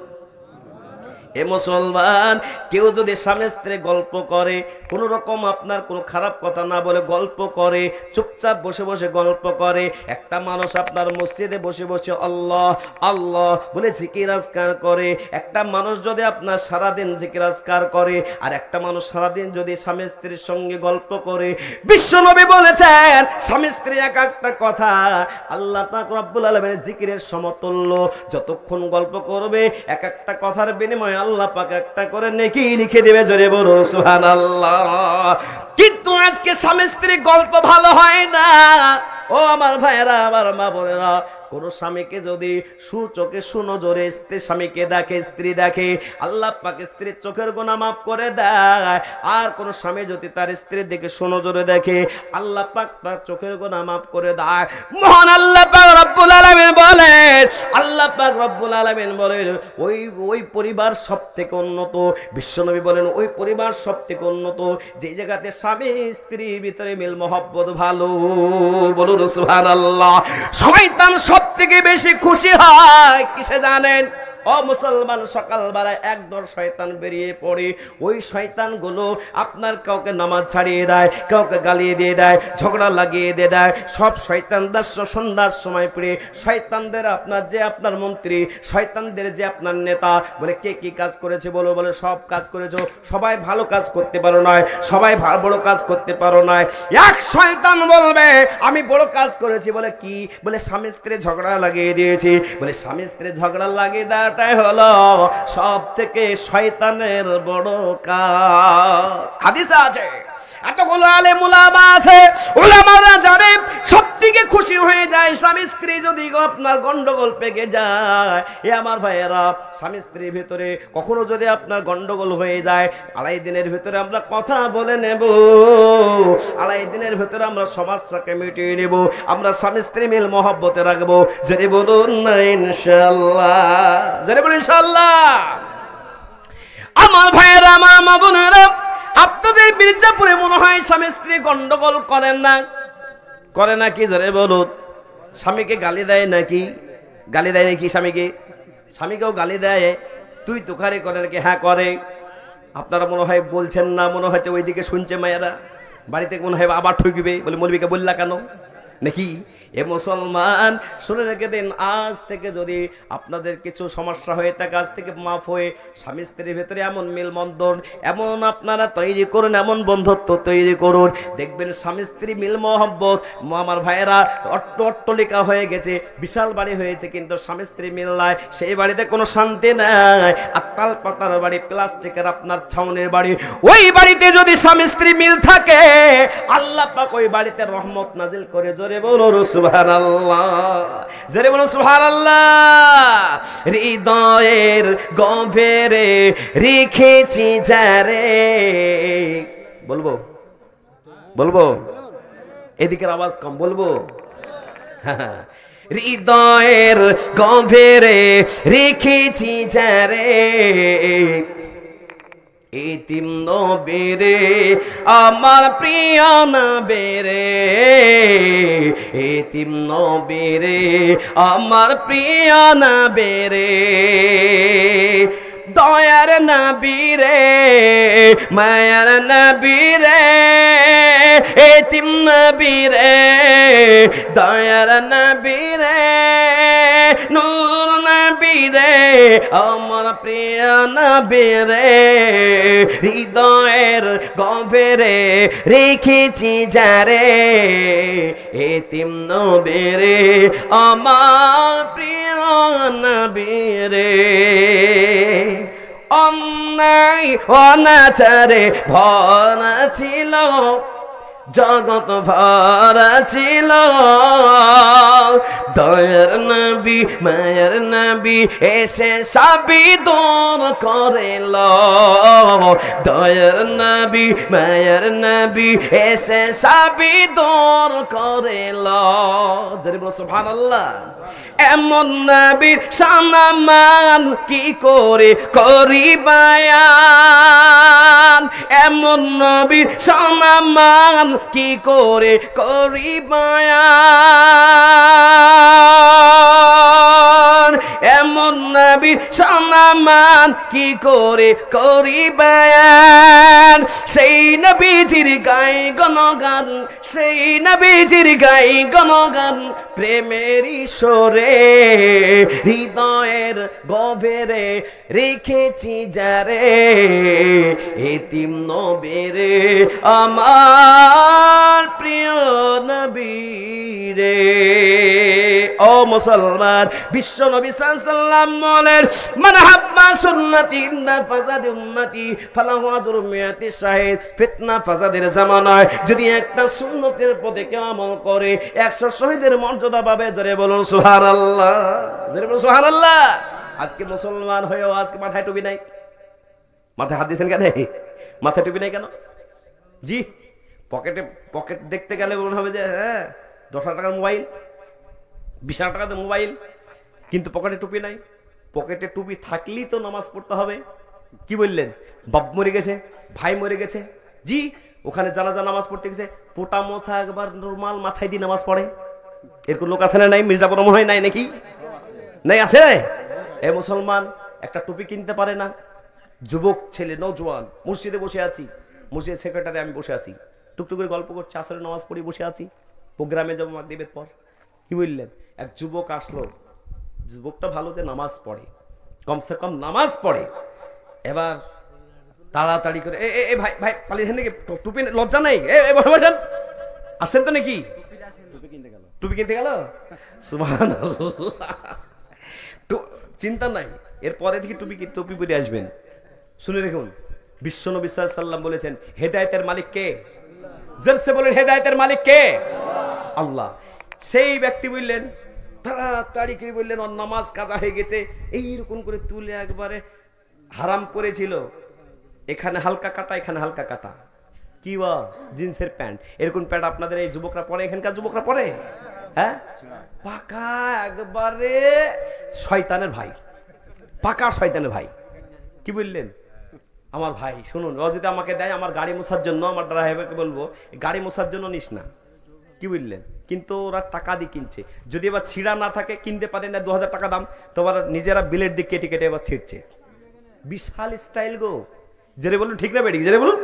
এ মুসলমান, কেউ যদি স্বামী স্ত্রী গল্প করে, কোন রকম আপনার কোনো খারাপ কথা না বলে গল্প করে, চুপচাপ বসে বসে গল্প করে, একটা মানুষ আপনার মসজিদে বসে বসে আল্লাহ আল্লাহ বলে জিকির আজকার করে, একটা মানুষ যদি আপনার সারাদিন জিকির আজকার করে, আর একটা মানুষ সারাদিন যদি স্বামী স্ত্রীর সঙ্গে গল্প করে, বিশ্বনবী বলেছেন স্বামী স্ত্রী এক একটা কথা আল্লাহ পাক রব্বুল আলামিনের জিকিরের সমতুল্য। যতক্ষণ গল্প করবে এক একটা কথার বিনিময়ে আল্লাহ পাক একটা করে নেকি লিখে দেবে। জোরে বলুন সুবহানাল্লাহ। কিন্তু আজকে স্বামী স্ত্রী গল্প ভালো হয় না। ও আমার ভাইয়েরা, আমার মা বোনেরা, কোন স্বামীকে যদি সুচোখে সুনজরে স্বামীকে দেখে, স্ত্রী দেখে, আল্লাহ পাক স্ত্রীর চোখের গুনাহ মাফ করে দেয়। আর কোন স্বামী যদি তার স্ত্রীর দিকে সুনজরে দেখে, আল্লাহ পাক তার চোখের গুনাহ মাফ করে দেয়। মহান আল্লাহ পাক রব্বুল আলামিন বলেন, আল্লাহ পাক রব্বুল আলামিন বলেন ওই পরিবার সবথেকে উন্নত। বিশ্বনবী বলেন ওই পরিবার সবথেকে উন্নত যে জায়গাতে স্বামী স্ত্রীর ভিতরে মিল মহব্বত ভালো। বলুন সুবহানাল্লাহ। শয়তান সবথেকে বেশি খুশি হয় কিসে জানেন? ও মুসলমান, সকালবেলায় একদল শয়তান বেরিয়ে পড়ে। ওই শয়তানগুলো আপনার কাউকে নামাজ ছাড়িয়ে দেয়, কাউকে গালিয়ে দিয়ে দেয়, ঝগড়া লাগিয়ে দিয়ে দেয়। সব শয়তানদের সন্ধ্যার সময় পড়ে শয়তানদের আপনার মন্ত্রী, শয়তানদের যে আপনার নেতা বলে কে কি কাজ করেছে বলো, বলে সব কাজ করেছো, সবাই ভালো কাজ করতে পারো নয়, সবাই বড় কাজ করতে পারো নয়। এক শয়তান বলবে আমি বড় কাজ করেছি। বলে কি? বলে স্বামী স্ত্রী ঝগড়া লাগিয়ে দিয়েছি। বলে স্বামী স্ত্রী ঝগড়া লাগিয়ে দেয় হলো সব থেকে শয়তানের বড় কাজ। হাদিসে আছে, এতগুলো আলেম উলামা আছে, উলামারা জানে সবথেকে খুশি হয়ে যায় স্বামী স্ত্রী যদি আপনার গন্ডগোল পেকে যায়। এ আমার ভাইয়েরা, স্বামী স্ত্রীর ভিতরে কখনো যদি আপনার গন্ডগোল হয়ে যায়, আড়াই দিনের ভিতরে আমরা কথা বলে নেব, আড়াই দিনের ভিতরে আমরা সমস্যাকে মিটিয়ে নেব, আমরা স্বামী স্ত্রী মিল মহব্বতে রাখবো। যদি বলুন না ইনশাআল্লাহ, যদি বলুন ইনশাআল্লাহ। আমার ভাইয়েরা, আমার মা বোনেরা, আপনাদের মির্জাপুরে মনে হয় স্বামী স্ত্রী গন্ডগোল করেন না? করে নাকি? জোরে বলুন। স্বামীকে গালি দেয় নাকি? গালি দেয় নাকি স্বামীকে? স্বামীকেও গালি দেয়, তুই তুকারি করে নাকি? হ্যাঁ করে। আপনারা মনে হয় বলছেন না, মনে হচ্ছে ওইদিকে শুনছে মায়েরা, বাড়িতে মনে হয় আবার ঠকবে, বলে মৌলবীকে বললা কেন নাকি? এ মুসলমান, শুনে রেখে দিন, আজ থেকে যদি আপনাদের কিছু সমস্যা হয়ে থাকে আজ থেকে মাফ হয়ে স্বামী স্ত্রীর ভেতরে এমন মিলবন্ধন এমন আপনারা তৈরি করুন, এমন বন্ধুত্ব তৈরি করুন, দেখবেন স্বামী স্ত্রী মিল মহব্বত। আমার ভাইয়েরা, অট্টলিকা হয়ে গেছে, বিশাল বাড়ি হয়েছে, কিন্তু স্বামী স্ত্রী মিল নাই, সেই বাড়িতে কোনো শান্তি নাই। আক্কাল পাতার বাড়ি, প্লাস্টিকের আপনার ছাউনির বাড়ি, ওই বাড়িতে যদি স্বামী স্ত্রী মিল থাকে আল্লাহ পাক ওই বাড়িতে রহমত নাজিল করে। জোরে বলো সুবহানাল্লাহ, জোরে বলো সুবহানাল্লাহ। হৃদয়ের গভীরে রেখেছি যারে, বলবো বলবো, এদিকের আওয়াজ কম, বলবো। হৃদয়ের গভীরে রেখেছি যারে, এতিম নবীরে আমার প্রিয় নবীরে, এতিম নবীরে আমার প্রিয় নবীরে, দয়ার নবীরে মায়ার নবীরে, এতিম নবীরে দয়ার নবীরে, নূর নবী রে আমার প্রিয় নবী রে হৃদয়ের গভীরে রেখেছি যারে এতিম নবী রে আমার প্রিয় নবী রে অন্যায় অনাচারে ভরা ছিল জগৎ ভরা ছিল দয়ার নবী মায়ের নবী এসে সবই দূর করিল দয়ার নবী মায়ের নবী এসে সবই দূর করিল জোরে বলো সুবহানাল্লাহ এমন নবীর সম্মান কি করে করি বায়ান এমন নবীর সম্মান কি করে করি বায়ান এমন নবীর সম্মান কি করে করি বায়ান সেই নবীজির গাই গণগান সেই নবীজির গাই গণগান প্রেমের ঈশ্বরে হৃদয়ের গভীরে রেখেছি যারে এতিম নবী রে আমার প্রিয় নবী রে ও মুসলমান বিশ্ব নবী সাল্লাল্লাহু আলাইহি মান হাব্বা সুন্নতি ইন্না ফাসাদি উম্মতি ফালাহু আজরু মিয়াতি শাহিদ ফিতনা ফাসাদের জামানায় যদি একটা সুন্নতের পথে কেউ আমল করে 100 শহীদের মর্যাদা পাবে জোরে বলুন সুবহানাল্লাহ জোরে বলুন সুবহানাল্লাহ আজকে মুসলমান হয়েও আজকে মাথায় টুপি নাই মাথায় হাত দিয়েছেন কেন মাথায় টুপি নাই কেন জি পকেট দেখতে গেলে মনে হবে যে হ্যাঁ 10,000 টাকার মোবাইল 20,000 টাকার মোবাইল কিন্তু পকেটে টুপি নাই পকেটে টুপি থাকলেই তো নামাজ পড়তে হবে কি বললেন বাপ মরে গেছে ভাই মরে গেছে জি ওখানে জানাজা নামাজ পড়তে গেছে পোটা মশা একবার নরমাল মাথায় দিয়ে নামাজ পড়ে এরকম লোক আছে না নাই মির্জাপুর মনে হয় নাই নাকি নাই আছে এ মুসলমান একটা টুপি কিনতে পারে না যুবক ছেলে নওজোয়ান মসজিদে বসে আছি মসজিদের সেক্রেটারি আমি বসে আছি টুকটুক করে গল্প করছি আসরে নামাজ পড়ি বসে আছি প্রোগ্রামে যাবো মাগরিবের পর কি বললেন এক যুবক আসলো যুবকটা ভালো যে নামাজ পড়ে কমসে কম নামাজ পড়ে এবার তাড়াতাড়ি করে এ ভাই ভাই পালিয়েছেন নাকি টুপি লজ্জা নেই বসেন আসেন তো নাকি টুপি কিনতে গেল সুবহানাল্লাহ চিন্তা নাই এরপরে থেকে টুপি পরে আসবেন শুনে দেখুন বিশ্ব নবী সাল্লাল্লাহু আলাইহি ওয়াসাল্লাম বলেছেন হেদায়েতের মালিক কে জলসে বলেন হেদায়েতের মালিক কে আল্লাহ সেই ব্যক্তি বললেন তাড়াতাড়ি করে বললেন ওর নামাজ কাজা হয়ে গেছে এইরকম করে তুলে একবারে হারাম করেছিল এখানে হালকা কাটা এখানে হালকা কাটা কি বা জিন্সের প্যান্ট এরকম প্যান্ট আপনাদের এই যুবকরা পরে এখানকার যুবকরা পরে হ্যাঁ পাকা একবারে শয়তানের ভাই পাকা শয়তানের ভাই কি বললেন আমার ভাই শুনুন ও যদি আমাকে দেয় আমার গাড়ি মোছার জন্য আমার ড্রাইভারকে বলবো গাড়ি মোছার জন্য নিস না কি বললেন কিন্তু ওরা টাকা দিয়ে কিনছে যদি এবার ছিঁড়া না থাকে কিনতে পারে না 2000 টাকা দাম তো আবার নিজেরা বিলের দিক কেটে কেটে এবার ছিঁড়ছে বিশাল স্টাইল গো জেরে বলুন ঠিক না বেটি জেরে বলুন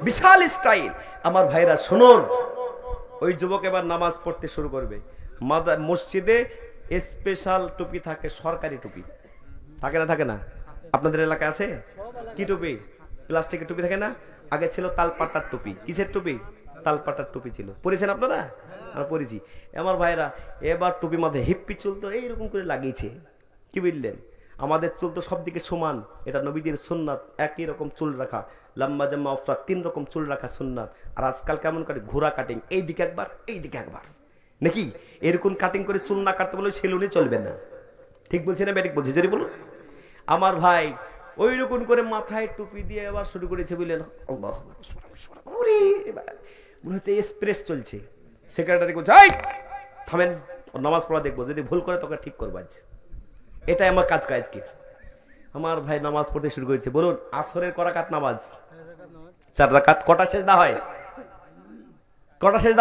বিশাল স্টাইল আমার ভাইরা শুনুন ওই যুবক এবার নামাজ পড়তে শুরু করবে মসজিদে স্পেশাল টুপি থাকে সরকারি টুপি থাকে না আপনাদের এলাকায় আছে কি টুপি প্লাস্টিকের টুপি থাকে না আগে ছিল তালপাটার টুপি কিসের টুপি তালপাটার টুপি ছিল পরেছেন আপনারা আমরা পরেছি আমার ভাইরা এবার টুপি মাথায় হিপ্পি চুল তো এইরকম করে লাগিয়েছে কি বুঝলেন আমাদের চুল তো সব দিকে সমান এটা নবীজির সুন্নাত একই রকম চুল রাখা লম্বা জাম্মা উফরা 3 রকম চুল রাখা সুন্নাত আর আজকাল কেমন করে ঘোরা কাটিং এই দিকে একবার নাকি এরকম কাটিং করে চুল না কাটতে বলে সেলুনে চলবে না ঠিক বলছি না ব্যাটিক বলছি যদি বলুন আমার ভাই ওই রকম করে মাথায় টুপি দিয়ে আবার শুরু করেছে বুঝলেন আল্লাহু আকবার মনে হচ্ছে এক্সপ্রেস চলছে সেক্রেটারি বলছে এই থামেন ওর নামাজ পড়া দেখবো যদি ভুল করে তোকে ঠিক করবো আজ এটাই আমার কাজ কি আমার ভাই নামাজ পড়তে শুরু করেছে বলুন আসরের কয় রাকাত নামাজ 4 রাকাত কটা সেজদা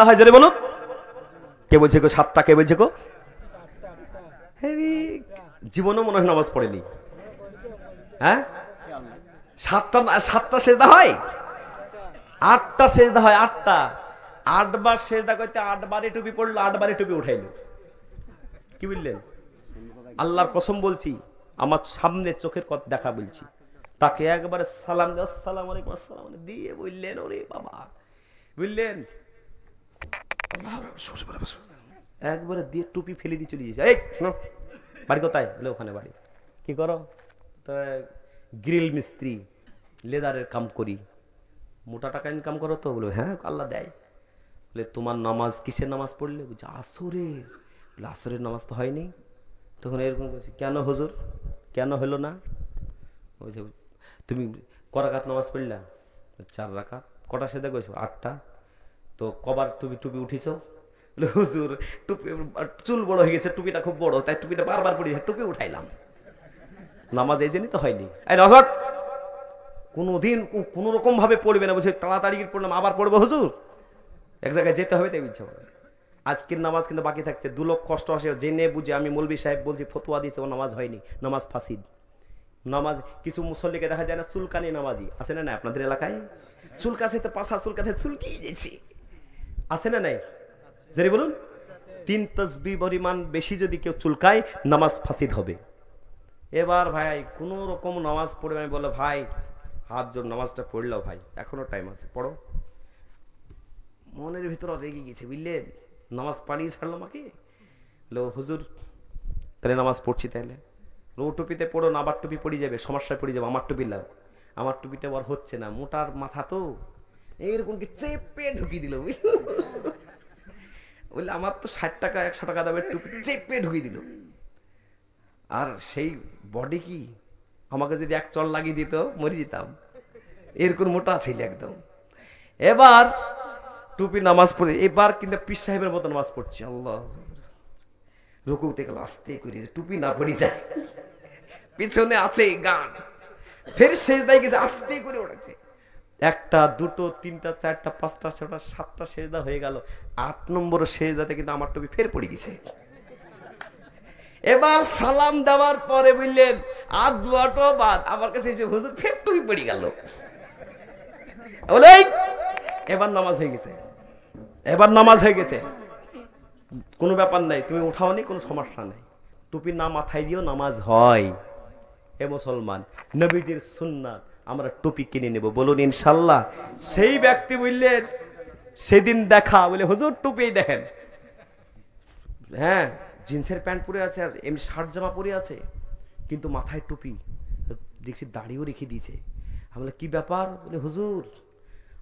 হয় জোরে বলুন কে বলছে গো 7টা কে বলছে গো জীবনও মনে হয় নামাজ পড়েনি হ্যাঁ 7টা সেজদা হয় 8টা সেজদা হয় 8টা 8 বার সেজদা করতে 8 বারে টুপি পড়লো 8 বারে টুপি উঠাইলো কি বললেন আল্লাহর কসম বলছি, আমার সামনে চোখের কথা দেখা বলছি, তাকে একবারে সালাম দিয়ে আসসালামু আলাইকুম আসসালাম দিয়ে বললেন, ওরে বাবা, বুঝলেন, একবারে দিয়ে টুপি ফেলে দিয়ে চলে গেছে। এই শোনো, বাড়ি কোথায়? বলে ওখানে বাড়ি। কি করো? তো গ্রিল মিস্ত্রি, লেদারের কাম করি। মোটা টাকা ইনকাম করো তো? বলে হ্যাঁ, আল্লাহ দেয়। বলে তোমার নামাজ কিসের নামাজ পড়লে? বলছে আসরের। বলে আসরের নামাজ তো হয়নি। তখন এরকম বলছি, কেন হুজুর, কেন হলো না? বলছে তুমি ক রাকাত নামাজ পড়লা? 4 রাকাত। কটা সেজদা করেছো? 8টা। তো কবার তুমি টুপি উঠিছ? বলে হুজুর টুপি, চুল বড় হয়ে গেছে, টুপিটা খুব বড়, তাই টুপিটা বারবার পড়ি, টুপি উঠাইলাম, নামাজ এই জন্যই তো হয়নি। এই রহট, কোনোদিন কোনো রকম ভাবে পড়বে না। বলছে তাড়াতাড়ি পড়লাম, আবার পড়বো হুজুর, এক জায়গায় যেতে হবে, তাই ইচ্ছা করে। আজকের নামাজ কিন্তু বাকি থাকছে। 2 লক্ষ কষ্ট আসে জেনে বুঝে আমি মৌলবি সাহেব বলছি, ফতোয়া দিতে, ও নামাজ হয়নি, নামাজ ফাসিদ। নামাজ কিছু মুসল্লিকে দেখা যায় না, চুলকানি নামাজি আছে না? না আপনাদের এলাকায় চুলকাছে, তো পাশা চুলকাছে, চুলকিয়ে গেছে, আছে না নাই? যদি বলুন 3 তাসবিহ পরিমাণ বেশি যদি কেউ চুলকায়, নামাজ ফাসিদ হবে। এবার ভাই কোন রকম নামাজ পড়বে, আমি বললো ভাই হাত জোর, নামাজটা পড়লো ভাই, এখনো টাইম আছে, পড়ো। মনের ভিতর রেগে গেছে, বুঝলেন, নামাজ পাড়িয়ে ছাড়লো আমাকে। লো হুজুর তাহলে নামাজ পড়ছি, তাহলে ও টুপিতে পড়ো না, আবার টুপি পড়ে যাবে, সমস্যায় পড়ে যাবে, আমার টুপি লাও। আমার টুপিটা আর হচ্ছে না, মোটার মাথা তো এইরকম কি চেপে ঢুকিয়ে দিল, বললে আমার তো 60 টাকা 100 টাকা দামের টুপি চেপে ঢুকিয়ে দিল। আর সেই বডি কি, আমাকে যদি 1 চল লাগিয়ে দিত মরে যেতাম, এরকম মোটা ছিল একদম। এবার টুপি নামাজ পড়ে, এবার কিন্তু পীর সাহেবের মতো নামাজ পড়ছি, আল্লাহ রুকুতে গেল আস্তে করে, টুপি না পড়ে যায়, পিছনে আছে গান, ফের সেজদায় গেছে, আস্তে করে উঠেছে। 1টা 2টো 3টা 4টা 5টা 6টা 7টা সেজদা হয়ে গেল। 8 নম্বর সেজদাতে কিন্তু আমার টুপি ফের পড়ে গেছে। এবার সালাম দেওয়ার পরে বললেন আদওয়াটো বাদ, আমার কাছে এসে হুজুর ফের টুপি পড়ে গেল। বলে এবার নামাজ হয়ে গেছে, এবার নামাজ হয়ে গেছে, কোনো ব্যাপার নাই, তুমি উঠাওনি, কোনো সমস্যা নাই, টুপি না মাথায় দিও, নামাজ হয়। এ মুসলমান, নবীজির সুন্নাত, আমরা টুপি কিনে নেব, বলুন ইনশাল্লাহ। সেই ব্যক্তি বললেন সেদিন দেখা, বলে হুজুর টুপি দেখেন, হ্যাঁ জিন্সের প্যান্ট পরে আছে আর এমনি শার্ট জামা পরে আছে, কিন্তু মাথায় টুপি, দেখছি দাড়িও রেখে দিয়েছে। আমরা কি ব্যাপার? বলে হুজুর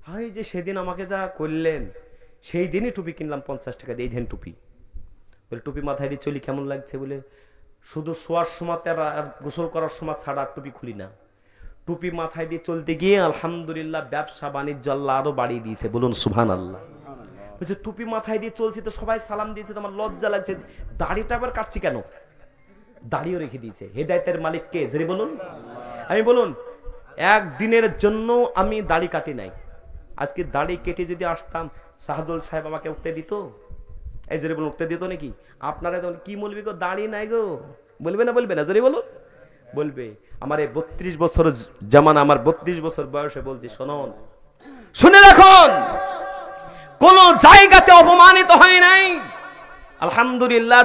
হাই যে সেদিন আমাকে যা করলেন, সেই দিনই টুপি কিনলাম 50 টাকা দিয়ে, এই দেন টুপি। বলে টুপি মাথায় দিয়ে চলি কেমন লাগছে? বলে শুধু শোয়ার সময় আর গোসল করার সময় ছাড়া টুপি খুলি না, টুপি মাথায় দিয়ে চলতে গিয়ে আলহামদুলিল্লাহ ব্যবসা বাণিজ্য আল্লাহ আরো বাড়িয়ে দিয়েছে, বলুন সুবহানাল্লাহ। বলছে টুপি মাথায় দিয়ে চলছি তো সবাই সালাম দিয়েছে, তোমার লজ্জা লাগছে, দাড়িটা আবার কাটছি কেন? দাড়িও রেখে দিয়েছে। হেদায়েতের মালিক কে? জোরে বলুন। আমি বলুন একদিনের জন্য আমি দাড়ি কাটি নাই, আজকে দাড়ি কেটে যদি আসতাম শাহজুল সাহেব আমাকে উঠতে দিত? এই জোরে বলুন, উঠতে দিত নাকি? আপনারা কি বলবি গো, দাড়ি নাই গো, বলবে না? বলবে না? জোরে বলুন। বলবে। আমার এই 32 বছর জামান, আমার 32 বছর বয়সে বলছি, শুনুন, শুনে রাখুন, কোন জায়গাতে অপমানিত হয় নাই আলহামদুলিল্লাহ।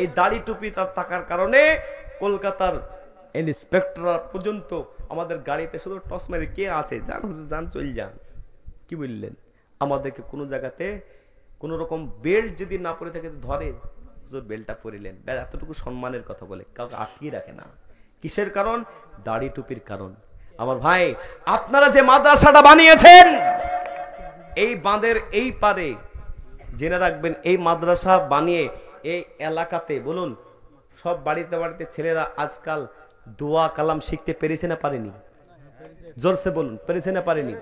এই দাড়ি টুপিটা থাকার কারণে কলকাতার ইন্সপেক্টর পর্যন্ত আমাদের গাড়িতে শুধু টস মেরে কে আছে, যান হুজুর যান, চল যান। কি বললেন? আমাদেরকে কোনো জায়গাতে কোন রকম বেল্ট যদি না পরে থাকে ধরে, হুজুর বেল্টটা পরিলেন, এতটুকু সম্মানের কথা বলে, কাউকে আটকিয়ে রাখে না। কিসের কারণ? দাড়ি টুপির কারণ। আমার ভাই, আপনারা যে মাদ্রাসাটা বানিয়েছেন এই বাঁধের এই পারে, জেনে রাখবেন এই মাদ্রাসা বানিয়ে এই এলাকাতে, বলুন সব বাড়িতে বাড়িতে ছেলেরা আজকাল দোয়া কালাম শিখতে পেরেছে না পারেনি? জোরসে বলুন, পেরেছে না পারেনি?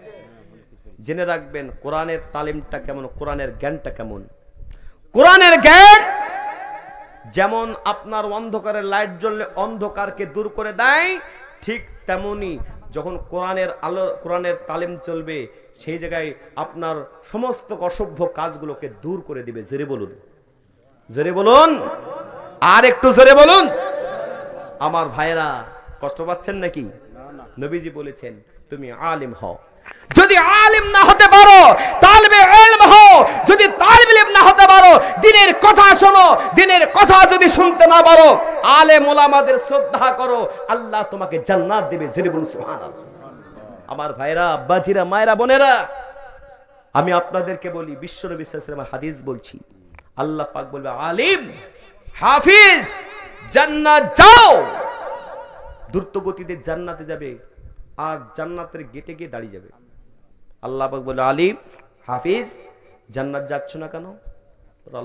জেনে রাখবেন কোরআনের তালিমটা কেমন, কোরআনের জ্ঞানটা কেমন। কোরআনের জ্ঞান যেমন আপনার অন্ধকারের লাইট জ্বললে অন্ধকারকে দূর করে দেয়, ঠিক তেমনি যখন কোরআনের আলো, কোরআনের তালিম চলবে, সেই জায়গায় আপনার সমস্ত অসভ্য কাজগুলোকে দূর করে দিবে। জোরে বলুন, জোরে বলুন, আর একটু জোরে বলুন। আমার ভাইরা কষ্ট পাচ্ছেন নাকি? নবীজি বলেছেন তুমি আলিম হও, যদি আলিম না হতে পারো তালিবে ইলম হও, যদি তালিবে ইলম না হতে পারো দিনের কথা কথা শোনো, দিনের কথা যদি শুনতে না পারো, আলেম ওলামাদের শ্রদ্ধা করো, আল্লাহ তোমাকে জান্নাত দেবে। জোরে বলুন সুবহানাল্লাহ। আমার ভাইরা, আব্বাজিরা, মায়েরা, বোনেরা, আমি আপনাদেরকে বলি, বিশ্বনবী সাল্লাল্লাহু আলাইহি ওয়াসাল্লামের হাদিস বলছি, আল্লাহ পাক বলবে আলিম হাফিজ জান্নাত যাও। দ্রুত গতিতে জান্নাতে যাবে, আর জান্নাতের গেটে গিয়ে দাঁড়িয়ে যাবে। আল্লাহ পাক বলে আলিম হাফিজ জান্নাত যাচ্ছ না কেন?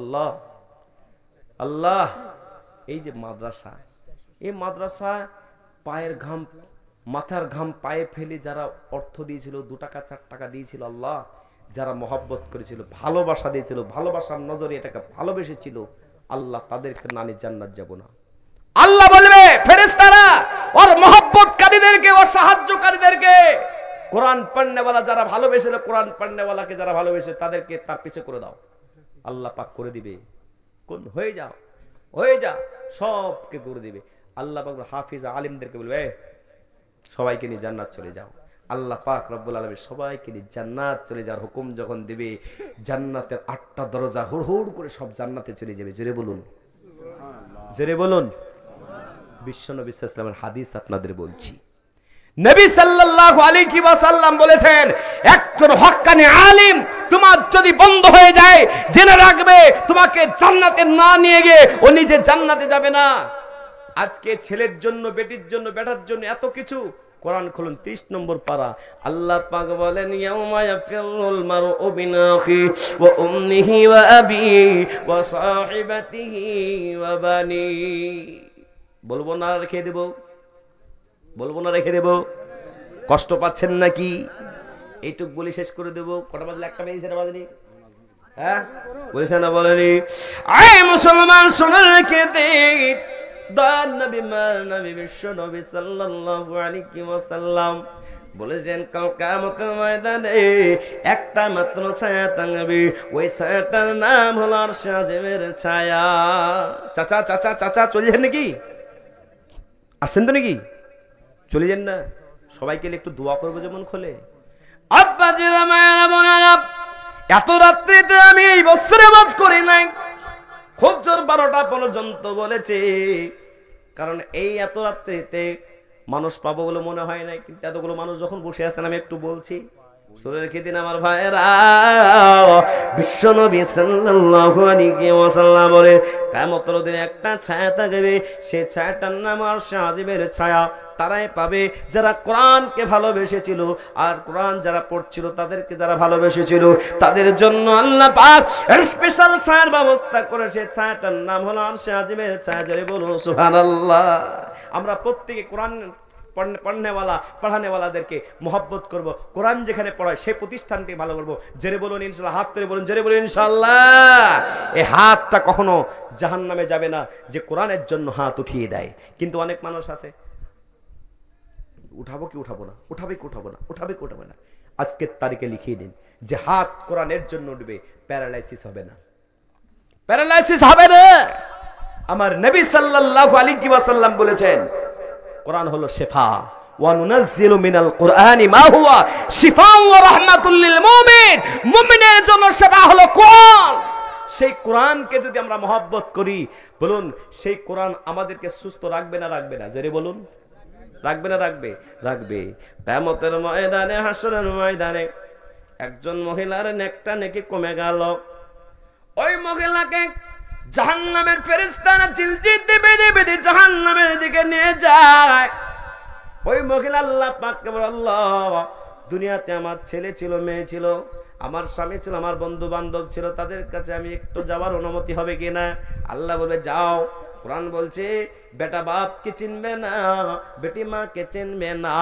আল্লাহ আল্লাহ, এই যে মাদ্রাসা, এই মাদ্রাসা পায়ের ঘাম, মাথার ঘাম পায়ে ফেলে যারা অর্থ দিয়েছিল, 2 টাকা 4 টাকা দিয়েছিল, আল্লাহ যারা মহব্বত করেছিল, ভালোবাসা দিয়েছিল, ভালোবাসার নজরে এটাকে ভালোবেসেছিল, আল্লাহ তাদেরকে নানি জান্নাত যাব না। আল্লাহ বলবে ফেরেশতারা ওর মহব্বতকারীদেরকে, ওর সাহায্যকারীদেরকে, কোরআন পড়নেওয়ালা যারা ভালোবেসেছিল, কোরআন পড়নেওয়ালাকে যারা ভালোবেসে, তাদেরকে তার পিছে করে দাও। আল্লাহ পাক করে দিবে, কোন হয়ে যাও, হয়ে যা, সবকে করে দিবে। আল্লাহ পাক হাফিজ আলিমদেরকে বলবে সবাইকে নিয়ে জান্নাত চলে যাও। আল্লাহ পাক রব্বুল আলামিন সবাইকে নিয়ে জান্নাত চলে যাওয়ার হুকুম যখন দিবে, জান্নাতের 8টা দরজা হুড় হুড় করে সব জান্নাতে চলে যাবে। জোরে বলুন, জোরে বলুন। বিশ্বনবী সাল্লাল্লাহু আলাইহি ওয়াসাল্লামের হাদিস আপনাদের বলছি, নবী সাল্লাল্লাহু আলাইহি ওয়াসাল্লাম বলেছেন, একজন হক্কানি আলিম তোমার যদি বন্ধ হয়ে যায়, জেনে রাখবে তোমাকে জান্নাতে না নিয়ে গিয়ে ও নিজে জান্নাতে যাবে না। আজকে ছেলের জন্য, বেটির জন্য, বেটার জন্য এত কিছু। কোরআন খুলুন 30 নম্বর পারা, আল্লাহ পাক বলেন ইয়াউমা ইয়াফিরুল মারউ মিন আখি ওয়া উম্মিহি ওয়া আবিহি ওয়া সাহিবাতিহি ওয়া বানি। বলবো না রেখে দেব, বলবো না রেখে দেব, কষ্ট পাচ্ছেন নাকি? এইটুক বলি শেষ করে দেব। কটা বাজলে? 1টা বেজে, সেটা বাজেনি? হ্যাঁ বলেছে না বলেনি? আয় মুসলমান, শোনা রেখে দে, দয়ার নবী মার নবী বিশ্ব নবী সাল্লাল্লাহু আলাইহি ওয়াসাল্লাম বলেছেন, কাল কিয়ামতের ময়দানে একটা মাত্র ছায়া থাকবে, ওই ছায়াটার নাম হলো আরশে আজিমের ছায়া। চাচা চাচা চাচা চলে যান নাকি? আসছেন তো নাকি? চলে যান না, সবাইকে একটু দোয়া করবো যেমন খোলে। আব্বাজিরা, মায়েরা, বোনেরা, এত রাত্রিতে আমি এই বছরে বাদ করি নাই, খুব জোর 12টা পর্যন্ত বলেছে, কারণ এই এত রাত্রিতে মানুষ পাবো বলে মনে হয় নাই, কিন্তু এতগুলো মানুষ যখন বসে আছেন আমি একটু বলছি, শুনে রেখে দিন আমার ভাইয়েরা। বিশ্বনবী সাল্লাল্লাহু আলাইহি ওয়াসাল্লাম বলে, কিয়ামতের দিনে একটা ছায়া থাকবে, সেই ছায়াটার নাম আরশে আজিমের ছায়া। তারাই পাবে যারা কোরআনকে ভালোবেসেছিল, আর কোরআন যারা পড়ছিল তাদেরকে যারা ভালোবেসেছিল, তাদের জন্য আল্লাহ পাক স্পেশাল ছায়ার ব্যবস্থা করেছে। ছায়াটার নাম হলো আরশে আজিমের ছায়া। জোরে বলুন সুবহানাল্লাহ। আমরা প্রত্যেকে কোরআন পড়নেওয়ালা, পড়ানেওয়ালাদেরকে মহব্বত করব, কোরআন যেখানে পড়ায় সেই প্রতিষ্ঠানটি ভালো করবো। জোরে বলুন ইনশাআল্লাহ, হাত তুলে বলুন জোরে বলুন ইনশাআল্লাহ। এই হাতটা কখনো জাহান্নামে যাবে না যে কোরআনের জন্য হাত উঠিয়ে দেয়। কিন্তু অনেক মানুষ আছে, উঠাবো কি উঠাবো না, উঠাবে কি উঠাবো না, উঠাবে কি উঠাবে না। আজকের তারিখে লিখিয়ে দিন যে হাত কোরআনের জন্য উঠবে, প্যারালাইসিস হবে না, প্যারালাইসিস হবে না। আমার নবী সাল্লাল্লাহু আলাইহি ওয়াসাল্লাম বলেছেন, কোরআন হলো শিফা, ওয়া নুনাজ্জিলু মিনাল কুরআনি মা হুয়া শিফা ওয়া রাহমাতুল লিল মুমিন। মুমিনের জন্য শিফা হলো কোরআন। সেই কোরআনকে যদি আমরা মহব্বত করি, বলুন সেই কোরআন আমাদেরকে সুস্থ রাখবে না রাখবে না? জোরে বলুন, রাখবে না রাখবে? রাখবে। কিয়ামতের ময়দানে, হাসরের ময়দানে একজন মহিলার নেকটা নেকি কমে গেল, ওই মহিলাকে জাহান্নামের ফেরেশতারা চিলচিতে বেঁধে বেঁধে জাহান্নামের দিকে নিয়ে যায়। ওই মহিলা আল্লাহ পাককে বলে, আল্লাহ দুনিয়াতে আমার ছেলে ছিল, মেয়ে ছিল, আমার স্বামী ছিল, আমার বন্ধু বান্ধব ছিল, তাদের কাছে আমি একটু যাওয়ার অনুমতি হবে কিনা? আল্লাহ বলবে যাও। কোরআন বলছে, বেটা বাপকে চিনবে না, বেটি মাকে চিনবে না,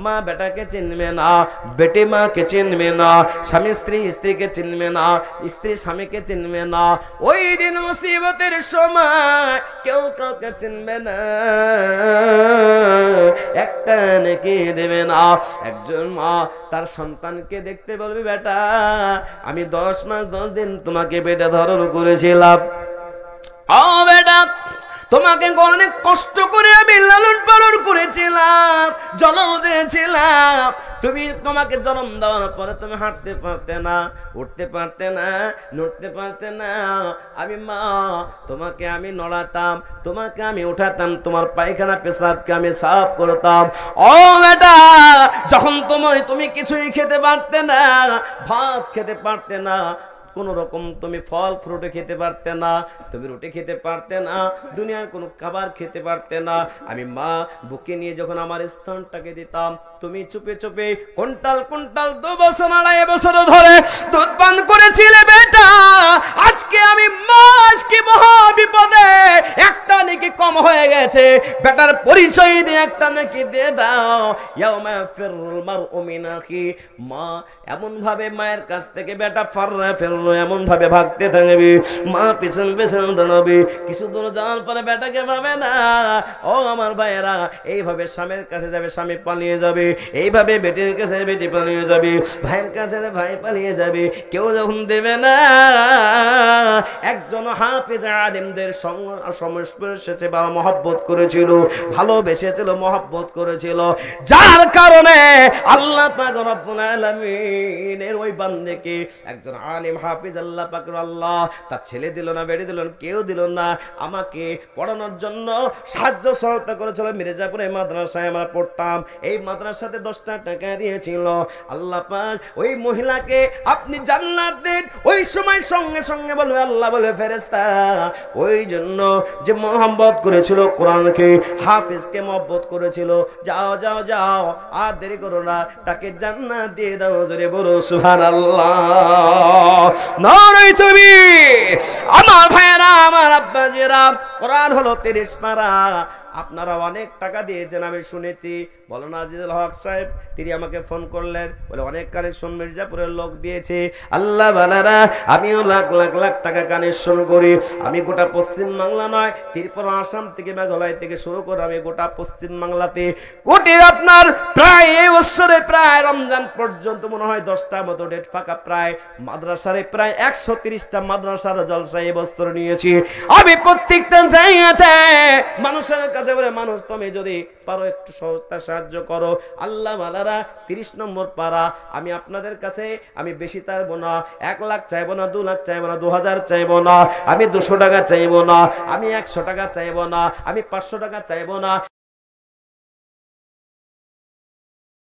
মা বেটাকে চিনবে না, বেটি মাকে চিনবে না, স্বামী স্ত্রীকে চিনবে না, স্ত্রী স্বামীকে চিনবে না। ওই দিন মুসিবতের সময় কেউ কাউকে চিনবে না, একটা নেকি দেবে না। একজন মা তার সন্তানকে দেখতে বলবে, বেটা আমি 10 মাস 10 দিন তোমাকে পেটে ধারণ করেছিলাম, ও বেটা তোমাকে অনেক কষ্ট করে আমি লালন পালন করেছিলাম, জন্ম দিয়েছিলাম। তোমাকে জন্ম দেওয়ার পরে তুমি হাঁটতে পারতে না, উঠতে পারতে না, নড়তে পারতে না। আমি মা, তোমাকে আমি নড়াতাম, তোমাকে আমি উঠাতাম, তোমার পায়খানা পেশাবকে আমি সাফ করতাম। ও বেটা, যখন তুমি কিছুই খেতে পারতে না, ভাত খেতে পারতে না, কোন রকম তুমি ফল ফ্রুট খেতে পারতে না, তুমি রুটি খেতে পারতে না, দুনিয়ার কোনো খাবার খেতে পারতে না, আমি মা বুকে নিয়ে যখন আমার স্তনটাকে দিতাম, তুমি চুপে চুপে কুইন্টাল কুইন্টাল 2 বছর 2.5 বছর ধরে দুধ পান করেছিলে বেটা। আজকে আমি মা, আজকে মহা বিপদে, একটা নাকি কম হয়ে গেছে, বেটার পরিচয় দিয়ে একটা নাকি দিয়ে দাও। ইয়াউমা ফিরুল মারউ মিন আখি, মা এমন ভাবে মায়ের কাছ থেকে বেটা এমন ভাবে ভাগতে থাকবে, মা পিছন পিছন দাঁড়াবে, কিছু দূর যাওয়ার পরে বেটাকে পাবে না। ও আমার ভাইয়েরা, এইভাবে স্বামীর কাছে যাবে, স্বামী পালিয়ে যাবে, এইভাবে বেটির কাছে বেটি পালিয়ে যাবে, ভাইয়ের কাছে ভাই পালিয়ে যাবে, কেউ যখন দেবে না। একজন হাফেজ আলেমদের সংস্পর্শে বাবা মহব্বত করেছিল, ভালোবেসেছিল, মহব্বত করেছিল, যার কারণে আল্লাহ পাক রব্বুল আলামিনের ওই বান্দাকে একজন আলেম হাফেজ আল্লাহ পাক আল্লাহ তার ছেলে দিল না, বেড়ে দিল না, কেউ দিল না, আমাকে পড়ানোর জন্য সাহায্য সহায়তা করেছিল। মির্জাপুরে মাদ্রাসায় আমরা পড়তাম, এই মাদ্রাসাতে 10টা টাকা দিয়েছিল। আল্লাহ পাক ওই মহিলাকে আপনি জান্নাত দেন। ওই সময় সঙ্গে সঙ্গে বলবে আল্লাহ, বলে ফেরেশতা, ওই জন্য যে মহব্বত করেছিল কোরআনকে, হাফেজকে মহব্বত করেছিল, যাও যাও যাও, আর দেরি করো না, তাকে জান্নাত দিয়ে দাও। জোরে বলো সুবহানাল্লাহ। নয় তুমি আমার ভাইয়েরা, আমার আব্বাজিরা, কোরআন হলো 30 পারা। আপনারা অনেক টাকা দিয়েছেন আমি শুনেছি। বলো না আজিজুল হক সাহেব, তিনি আমাকে ফোন করলেন, বলে অনেক কানেকশন মির্জাপুরের লোক দিয়েছে। আল্লাহ বালারা, আমিও লাখ লাখ লাখ টাকা কানেকশন করি। আমি গোটা পশ্চিম বাংলা নয়, ত্রিপুরা, আসাম থেকে মেঘালয় থেকে শুরু করে আমি গোটা পশ্চিম বাংলাতে কোটি, আপনার প্রায় এই বছরে প্রায় রমজান পর্যন্ত মনে হয় 10টা মতো ডেট ফাঁকা, প্রায় মাদ্রাসারে প্রায় 130টা মাদ্রাসার জলসা এই বছর নিয়েছি আমি। প্রত্যেকটা জায়গাতে মানুষের কাছে বলে, মানুষ তুমি যদি পারো একটু সাহায্য করো। আল্লাহ মালারা, 30 নম্বর পারা, আমি আপনাদের কাছে আমি বেশি চাইবো না, 1 লাখ চাইবো না, 2 লাখ চাইবো না, 2000 চাইবো না, আমি 200 টাকা চাইবো না, আমি 100 টাকা চাইবো না, আমি 500 টাকা চাইবো না।